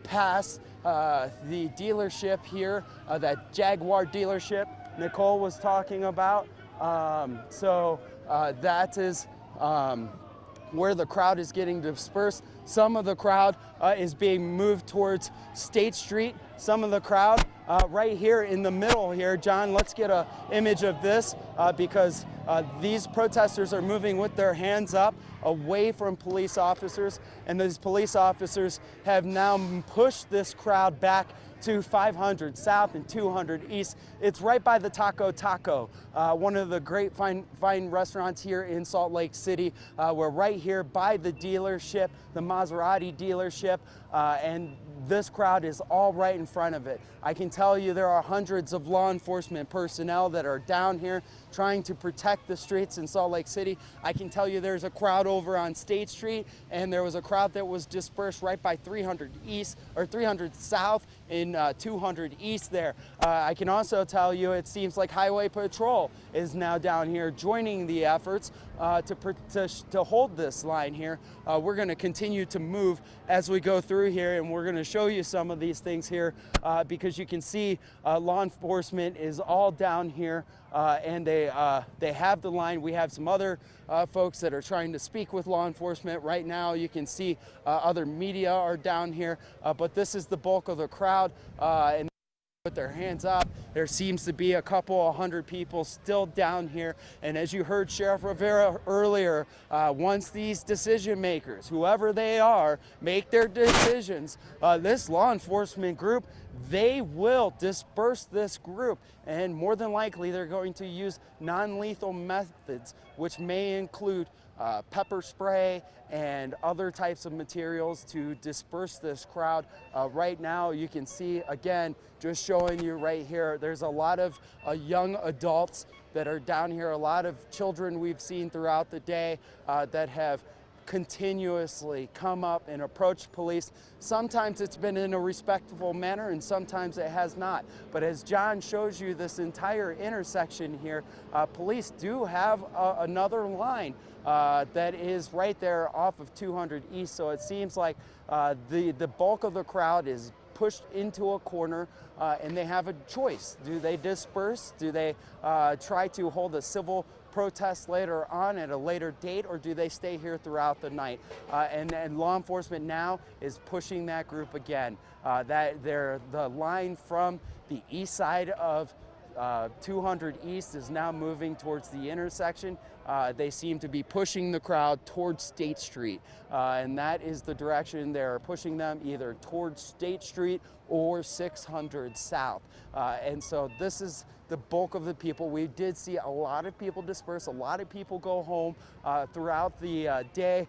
past the dealership here, that Jaguar dealership Nicole was talking about. So that is where the crowd is getting dispersed. Some of the crowd is being moved towards State Street. Some of the crowd right here in the middle here. John, let's get an image of this because these protesters are moving with their hands up away from police officers, and these police officers have now pushed this crowd back to 500 South and 200 East. It's right by the Taco, one of the great fine restaurants here in Salt Lake City. We're right here by the dealership, the Maserati dealership, and this crowd is all right in front of it. I can tell you there are hundreds of law enforcement personnel that are down here trying to protect the streets in Salt Lake City. I can tell you there's a crowd over on State Street, and there was a crowd that was dispersed right by 300 East or 300 South in 200 East there. I can also tell you it seems like Highway Patrol is now down here joining the efforts to hold this line here. We're going to continue to move as we go through here, and we're going to show you some of these things here because you can see law enforcement is all down here, and they have the line. We have some other folks that are trying to speak with law enforcement right now. You can see other media are down here, but this is the bulk of the crowd, and put their hands up. There seems to be a couple 100 people still down here, and as you heard Sheriff Rivera earlier, once these decision makers, whoever they are, make their decisions, this law enforcement group, they will disperse this group, and more than likely they're going to use non-lethal methods, which may include pepper spray and other types of materials to disperse this crowd. Right now you can see, again, just showing you right here, there's a lot of young adults that are down here, a lot of children we've seen throughout the day that have continuously come up and approach police. Sometimes it's been in a respectful manner and sometimes it has not. But as John shows you this entire intersection here, police do have another line that is right there off of 200 East. So it seems like the bulk of the crowd is pushed into a corner, and they have a choice. Do they disperse? Do they try to hold a civil protest later on at a later date, or do they stay here throughout the night? And law enforcement now is pushing that group again. The line from the east side of 200 East is now moving towards the intersection. They seem to be pushing the crowd towards State Street, and that is the direction they're pushing them, either towards State Street or 600 South. And so this is the bulk of the people. We did see a lot of people disperse, a lot of people go home throughout the day.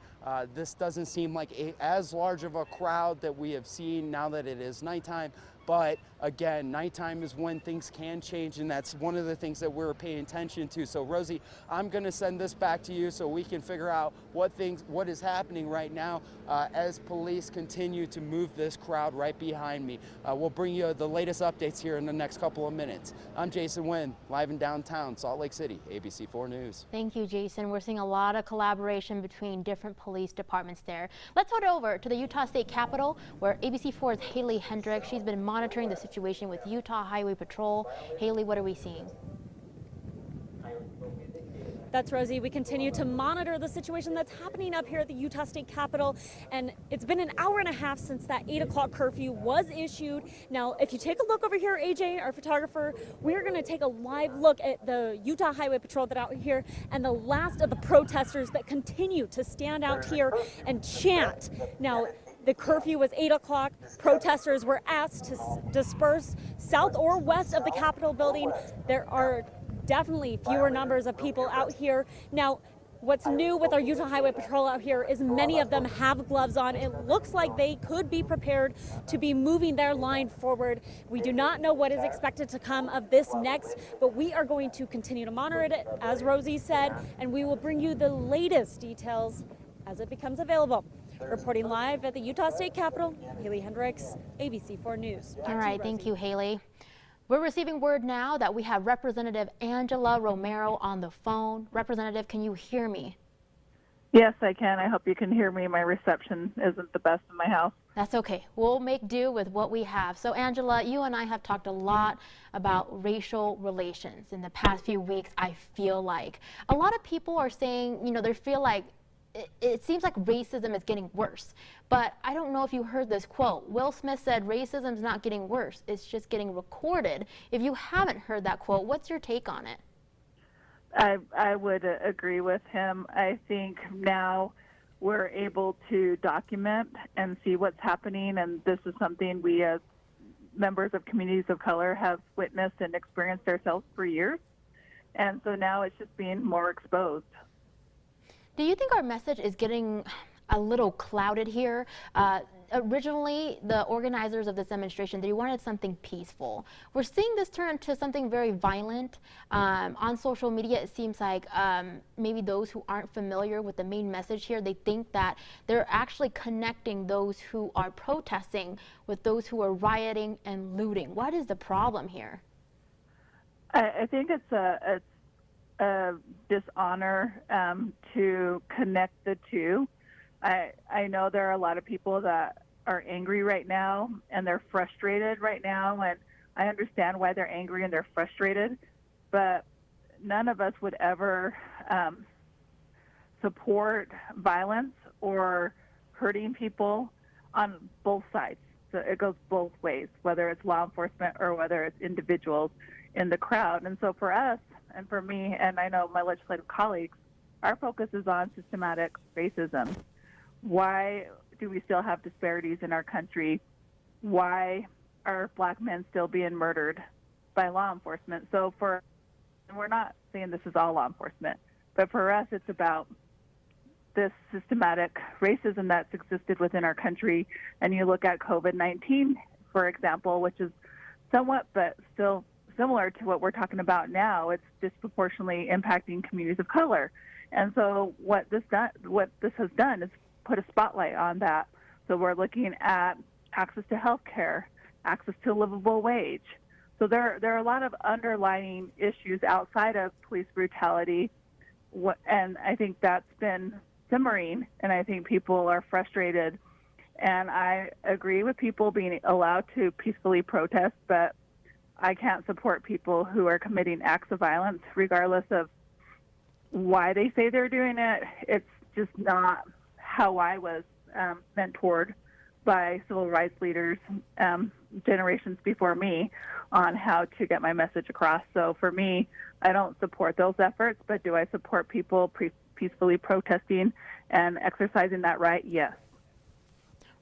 This doesn't seem like as large of a crowd that we have seen now that it is nighttime. But again, nighttime is when things can change, and that's one of the things that we're paying attention to. So Rosie, I'm going to send this back to you so we can figure out what is happening right now as police continue to move this crowd right behind me. We'll bring you the latest updates here in the next couple of minutes. I'm Jason Wynn, live in downtown Salt Lake City, ABC4 News.
Thank you, Jason. We're seeing a lot of collaboration between different police departments there. Let's head over to the Utah State Capitol, where ABC4's Haley Hendricks, she's been monitoring the situation with Utah Highway Patrol. Haley, what are we seeing?
That's Rosie. We continue to monitor the situation that's happening up here at the Utah State Capitol, and it's been an hour and a half since that 8 o'clock curfew was issued. Now, if you take a look over here, AJ, our photographer, we're going to take a live look at the Utah Highway Patrol that are out here and the last of the protesters that continue to stand out here and chant. Now, the curfew was 8 o'clock. Protesters were asked to disperse south or west of the Capitol building. There are definitely fewer numbers of people out here. Now, what's new with our Utah Highway Patrol out here is many of them have gloves on. It looks like they could be prepared to be moving their line forward. We do not know what is expected to come of this next, but we are going to continue to monitor it, as Rosie said, and we will bring you the latest details as it becomes available. Reporting live at the Utah State Capitol, Haley Hendricks, ABC4 News.
All right, thank you, Haley. We're receiving word now that we have Representative Angela Romero on the phone. Representative, can you hear me?
Yes, I can. I hope you can hear me. My reception isn't the best in my house.
That's okay. We'll make do with what we have. So, Angela, you and I have talked a lot about racial relations in the past few weeks, I feel like. A lot of people are saying, you know, they feel like it seems like racism is getting worse. But I don't know if you heard this quote. Will Smith said racism is not getting worse, it's just getting recorded. If you haven't heard that quote, what's your take on it?
I would agree with him. I think now we're able to document and see what's happening, and this is something we as members of communities of color have witnessed and experienced ourselves for years. And so now it's just being more exposed.
Do you think our message is getting a little clouded here? Originally, the organizers of this demonstration, they wanted something peaceful. We're seeing this turn into something very violent. On social media, it seems like maybe those who aren't familiar with the main message here, they think that they're actually connecting those who are protesting with those who are rioting and looting. What is the problem here?
I think it's a dishonor to connect the two. I know there are a lot of people that are angry right now and they're frustrated right now, and I understand why they're angry and they're frustrated, but none of us would ever support violence or hurting people on both sides. So it goes both ways, whether it's law enforcement or whether it's individuals in the crowd. And so for us, and for me, and I know my legislative colleagues, our focus is on systematic racism. Why do we still have disparities in our country? Why are Black men still being murdered by law enforcement? So and we're not saying this is all law enforcement, but for us it's about this systematic racism that's existed within our country. And you look at COVID-19, for example, which is somewhat but still similar to what we're talking about now. It's disproportionately impacting communities of color. And so what this has done is put a spotlight on that. So we're looking at access to health care, access to a livable wage. So there are a lot of underlying issues outside of police brutality, and I think that's been simmering, and I think people are frustrated. And I agree with people being allowed to peacefully protest, but I can't support people who are committing acts of violence regardless of why they say they're doing it. It's just not how I was mentored by civil rights leaders generations before me on how to get my message across. So for me, I don't support those efforts, but do I support people peacefully protesting and exercising that right? Yes.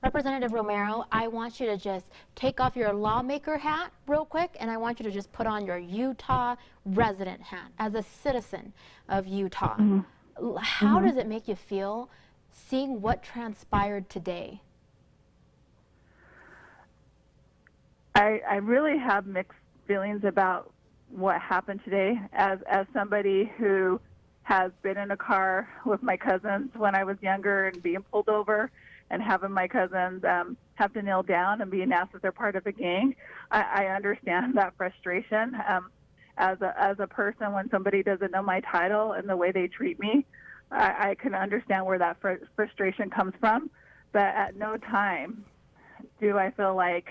Representative Romero, I want you to just take off your lawmaker hat real quick, and I want you to just put on your Utah resident hat as a citizen of Utah. Mm-hmm. How does it make you feel seeing what transpired today?
I really have mixed feelings about what happened today. As somebody who has been in a car with my cousins when I was younger and being pulled over and having my cousins have to kneel down and being asked if they're part of a gang, I understand that frustration. As a person, when somebody doesn't know my title and the way they treat me, I can understand where that frustration comes from. But at no time do I feel like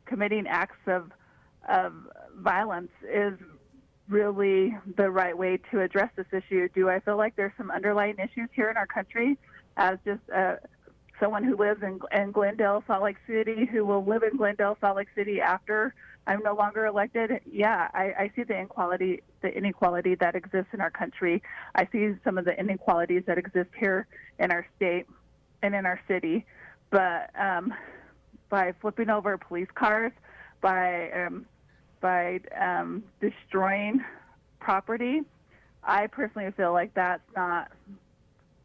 committing acts of violence is really the right way to address this issue. Do I feel like there's some underlying issues here in our country as just someone who lives in Glendale, Salt Lake City, who will live in Glendale, Salt Lake City after I'm no longer elected? Yeah, I see the inequality that exists in our country. I see some of the inequalities that exist here in our state and in our city. But by flipping over police cars, by destroying property, I personally feel like that's not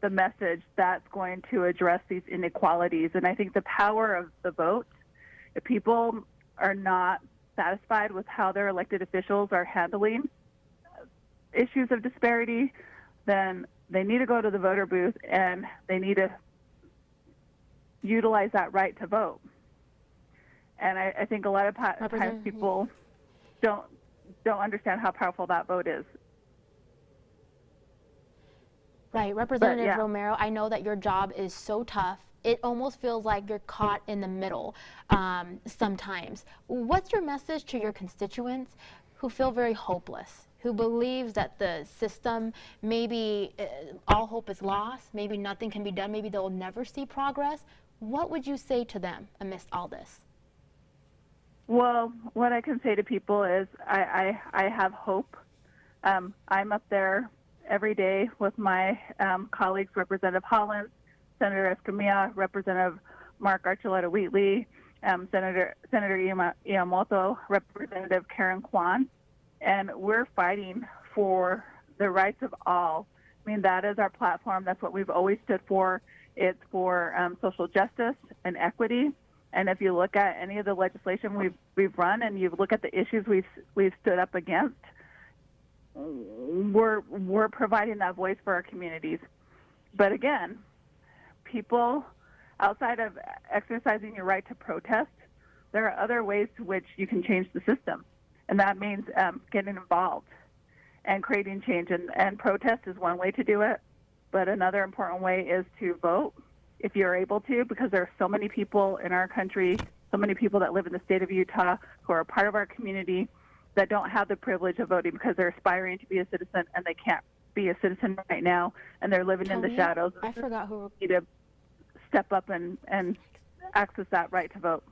the message that's going to address these inequalities. And I think the power of the vote, if people are not satisfied with how their elected officials are handling issues of disparity, then they need to go to the voter booth and they need to utilize that right to vote. And I think a lot of times people don't understand how powerful that vote is.
Right, Representative Romero, I know that your job is so tough. It almost feels like you're caught in the middle sometimes. What's your message to your constituents who feel very hopeless, who believes that the system, maybe all hope is lost, maybe nothing can be done, maybe they'll never see progress? What would you say to them amidst all this?
Well, what I can say to people is I have hope. I'm up there every day with my colleagues, Representative Hollins, Senator Escamilla, Representative Mark Archuleta Wheatley, Senator Iamoto, Representative Karen Kwan, and we're fighting for the rights of all. I mean, that is our platform. That's what we've always stood for. It's for social justice and equity. And if you look at any of the legislation we've run, and you look at the issues we've stood up against, we're providing that voice for our communities. But again, people, outside of exercising your right to protest, there are other ways to which you can change the system, and that means getting involved and creating change. And protest is one way to do it, but another important way is to vote if you're able to, because there are so many people in our country, so many people that live in the state of Utah who are a part of our community that don't have the privilege of voting because they're aspiring to be a citizen and they can't be a citizen right now, and they're living in the shadows.
I forgot who.
Need to step up and access that right to vote.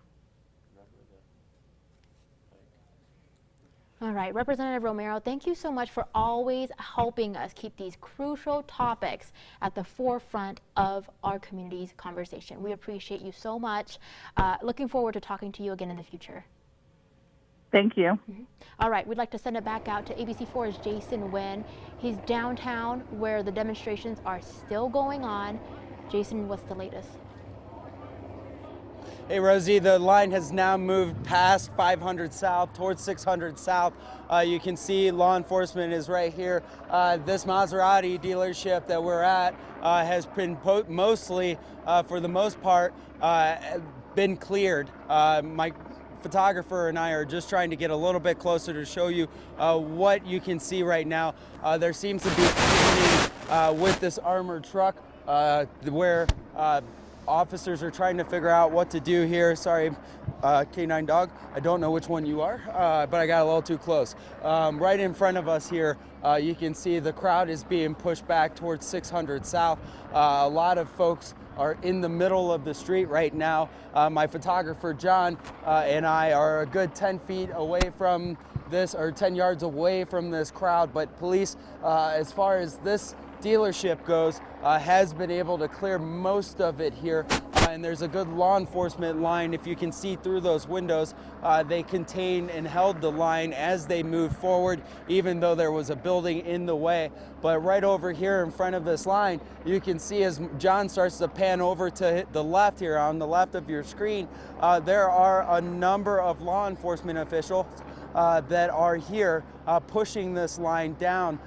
All right, Representative Romero, thank you so much for always helping us keep these crucial topics at the forefront of our community's conversation. We appreciate you so much. Looking forward to talking to you again in the future.
Thank you.
All right, we'd like to send it back out to ABC4's Jason Nguyen. He's downtown where the demonstrations are still going on. Jason, what's the latest?
Hey Rosie, the line has now moved past 500 South towards 600 South. You can see law enforcement is right here. This Maserati dealership that we're at has been mostly, for the most part, been cleared. My photographer and I are just trying to get a little bit closer to show you what you can see right now. There seems to be evening with this armored truck where officers are trying to figure out what to do here. Sorry, K9 dog, I don't know which one you are, but I got a little too close. Right in front of us here, you can see the crowd is being pushed back towards 600 South. A lot of folks are in the middle of the street right now. My photographer, John, and I are a good 10 feet away from this, or 10 yards away from this crowd, but police, as far as this dealership goes, has been able to clear most of it here, and there's a good law enforcement line. If you can see through those windows, they contained and held the line as they moved forward, even though there was a building in the way. But right over here in front of this line, you can see as John starts to pan over to the left here, on the left of your screen, there are a number of law enforcement officials that are here pushing this line down.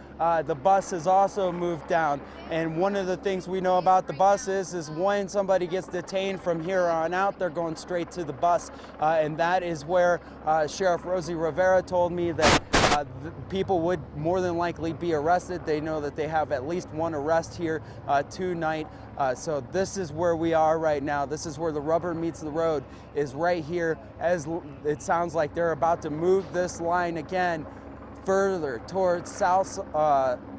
The bus has also moved down, and one of the things we know about the bus is when somebody gets detained from here on out, they're going straight to the bus, and that is where Sheriff Rosie Rivera told me that people would more than likely be arrested. They know that they have at least one arrest here tonight. So this is where we are right now. This is where the rubber meets the road, is right here, as it sounds like they're about to move this line again further towards south,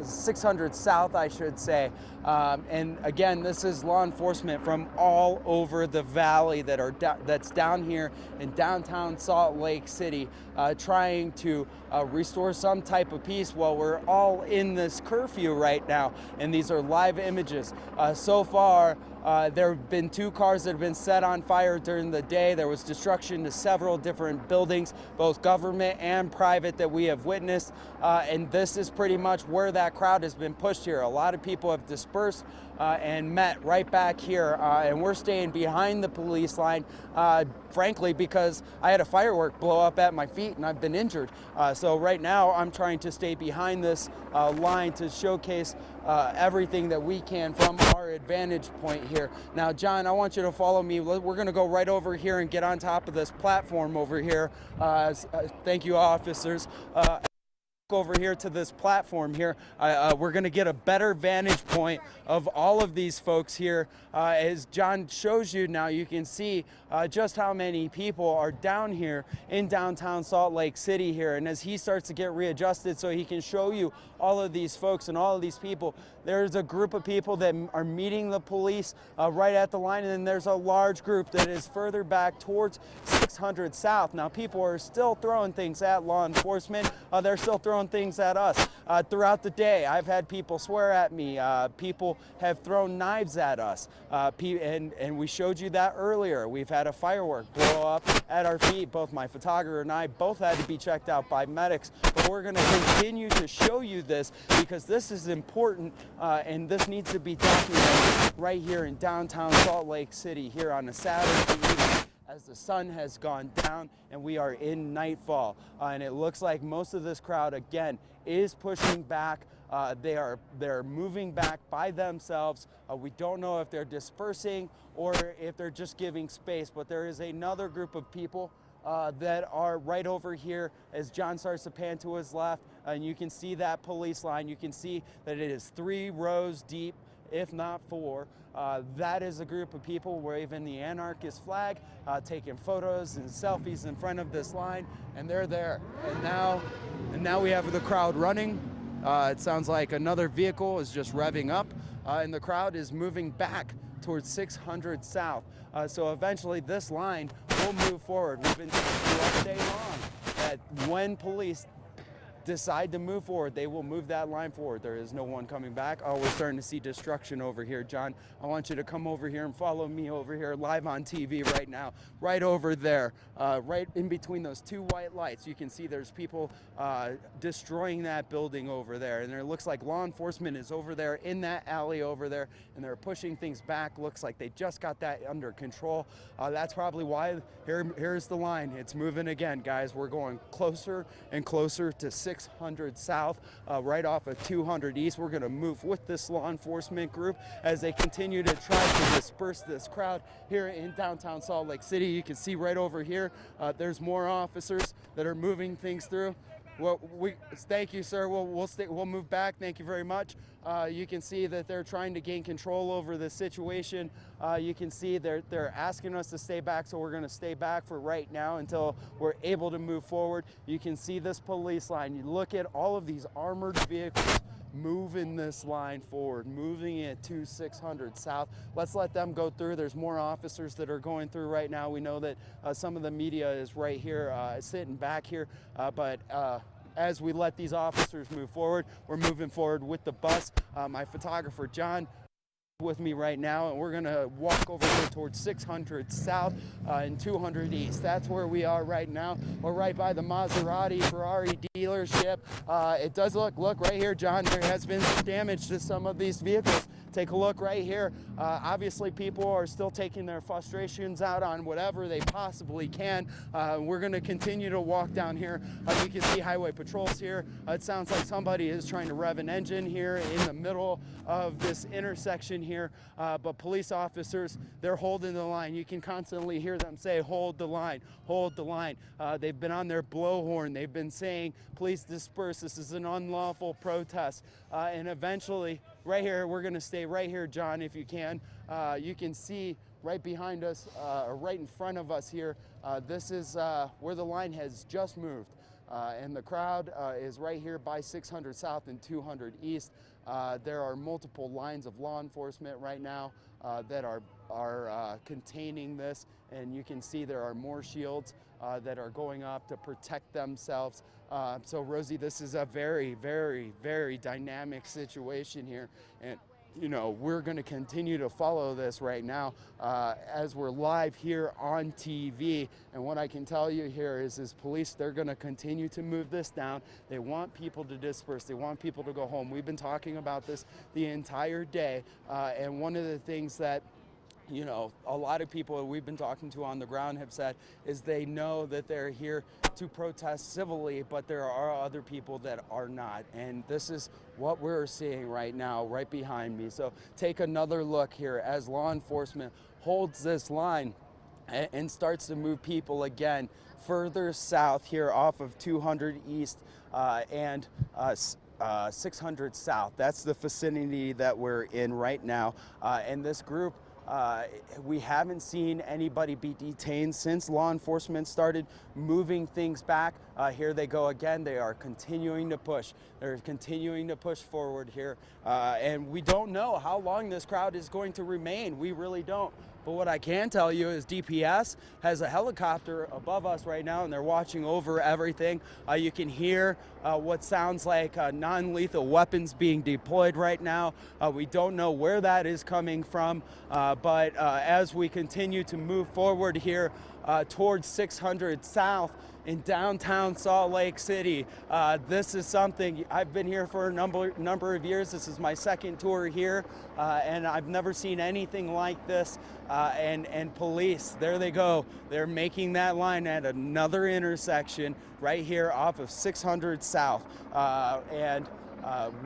600 South, I should say. And again, this is law enforcement from all over the valley that's down here in downtown Salt Lake City, trying to restore some type of peace while we're all in this curfew right now. And these are live images. So far, there have been 2 cars that have been set on fire during the day. There was destruction to several different buildings, both government and private, that we have witnessed. And this is pretty much where that crowd has been pushed here. A lot of people have dispersed and met right back here. And we're staying behind the police line, frankly, because I had a firework blow up at my feet and I've been injured. So right now I'm trying to stay behind this line to showcase everything that we can from our advantage point here. Now, John, I want you to follow me. We're going to go right over here and get on top of this platform over here. Thank you, officers. Over here to this platform here, we're going to get a better vantage point of all of these folks here. As John shows you now, you can see just how many people are down here in downtown Salt Lake City here. And as he starts to get readjusted so he can show you all of these folks and all of these people, there's a group of people that are meeting the police right at the line, and then there's a large group that is further back towards 6 600 South. Now, people are still throwing things at law enforcement. They're still throwing things at us. Throughout the day, I've had people swear at me. People have thrown knives at us. And we showed you that earlier. We've had a firework blow up at our feet. Both my photographer and I both had to be checked out by medics. But we're going to continue to show you this because this is important and this needs to be documented right here in downtown Salt Lake City here on a Saturday evening as the sun has gone down and we are in nightfall. And it looks like most of this crowd again is pushing back. They're moving back by themselves. We don't know if they're dispersing or if they're just giving space, but there is another group of people that are right over here as John starts to pan to his left, and you can see that police line. You can see that it is 3 rows deep, if not 4. That is a group of people waving the Anarchist flag, taking photos and selfies in front of this line, and they're there. And now we have the crowd running. It sounds like another vehicle is just revving up, and the crowd is moving back towards 600 South. So eventually this line will move forward. We've been telling you all day long that when police decide to move forward, they will move that line forward. There is no one coming back. Oh, we're starting to see destruction over here. John, I want you to come over here and follow me over here live on TV right now, right over there, right in between those 2 white lights. You can see there's people destroying that building over there. And it looks like law enforcement is over there in that alley over there, and they're pushing things back. Looks like they just got that under control. That's probably why here's the line. It's moving again, guys. We're going closer and closer to 600 South, right off of 200 East. We're going to move with this law enforcement group as they continue to try to disperse this crowd here in downtown Salt Lake City. You can see right over here, there's more officers that are moving things through. Well, thank you, sir. We'll move back. Thank you very much. You can see that they're trying to gain control over the situation. You can see they're asking us to stay back, so we're going to stay back for right now until we're able to move forward. You can see this police line. You look at all of these armored vehicles moving this line forward, moving it to 600 South. Let's let them go through. There's more officers that are going through right now. We know that some of the media is right here, sitting back here, but as we let these officers move forward, we're moving forward with the bus. My photographer, John, with me right now, and we're going to walk over here towards 600 South and 200 East. That's where we are right now. We're right by the Maserati Ferrari dealership. It does look right here, John, there has been some damage to some of these vehicles. Take a look right here. Obviously, people are still taking their frustrations out on whatever they possibly can. We're going to continue to walk down here. You can see highway patrols here. It sounds like somebody is trying to rev an engine here in the middle of this intersection here. But police officers, they're holding the line. You can constantly hear them say, hold the line, hold the line. They've been on their blowhorn. They've been saying, please disperse. This is an unlawful protest. And eventually, right here, we're going to stay right here, John, if you can. You can see right behind us, right in front of us here, this is where the line has just moved. And the crowd is right here by 600 South and 200 East. There are multiple lines of law enforcement right now that are containing this, and you can see there are more shields that are going up to protect themselves. So Rosie, this is a very, very, very dynamic situation here, and you know, we're going to continue to follow this right now as we're live here on TV. And what I can tell you here is police, they're going to continue to move this down. They want people to disperse. They want people to go home. We've been talking about this the entire day. And one of the things that, you know, a lot of people that we've been talking to on the ground have said is they know that they're here to protest civilly, but there are other people that are not. And this is what we're seeing right now, right behind me. So take another look here as law enforcement holds this line and starts to move people again further south here off of 200 East and 600 South. That's the vicinity that we're in right now. And this group, we haven't seen anybody be detained since law enforcement started moving things back. Here they go again. They are continuing to push. They're continuing to push forward here. And we don't know how long this crowd is going to remain. We really don't. But what I can tell you is DPS has a helicopter above us right now, and they're watching over everything. You can hear what sounds like non-lethal weapons being deployed right now. We don't know where that is coming from, but as we continue to move forward here towards 600 South in downtown Salt Lake City, this is something, I've been here for a number of years. This is my second tour here, and I've never seen anything like this. And police, there they go. They're making that line at another intersection right here off of 600 South.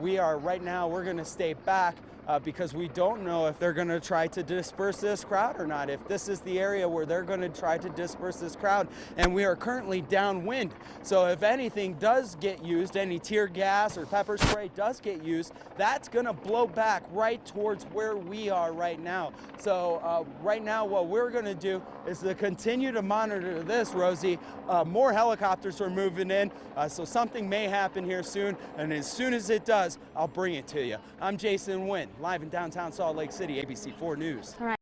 We are right now, we're gonna stay back because we don't know if they're going to try to disperse this crowd or not, if this is the area where they're going to try to disperse this crowd. And we are currently downwind. So if anything does get used, any tear gas or pepper spray does get used, that's going to blow back right towards where we are right now. So right now what we're going to do is to continue to monitor this, Rosie. More helicopters are moving in, so something may happen here soon. And as soon as it does, I'll bring it to you. I'm Jason Wynn, live in downtown Salt Lake City, ABC4 News.
All right.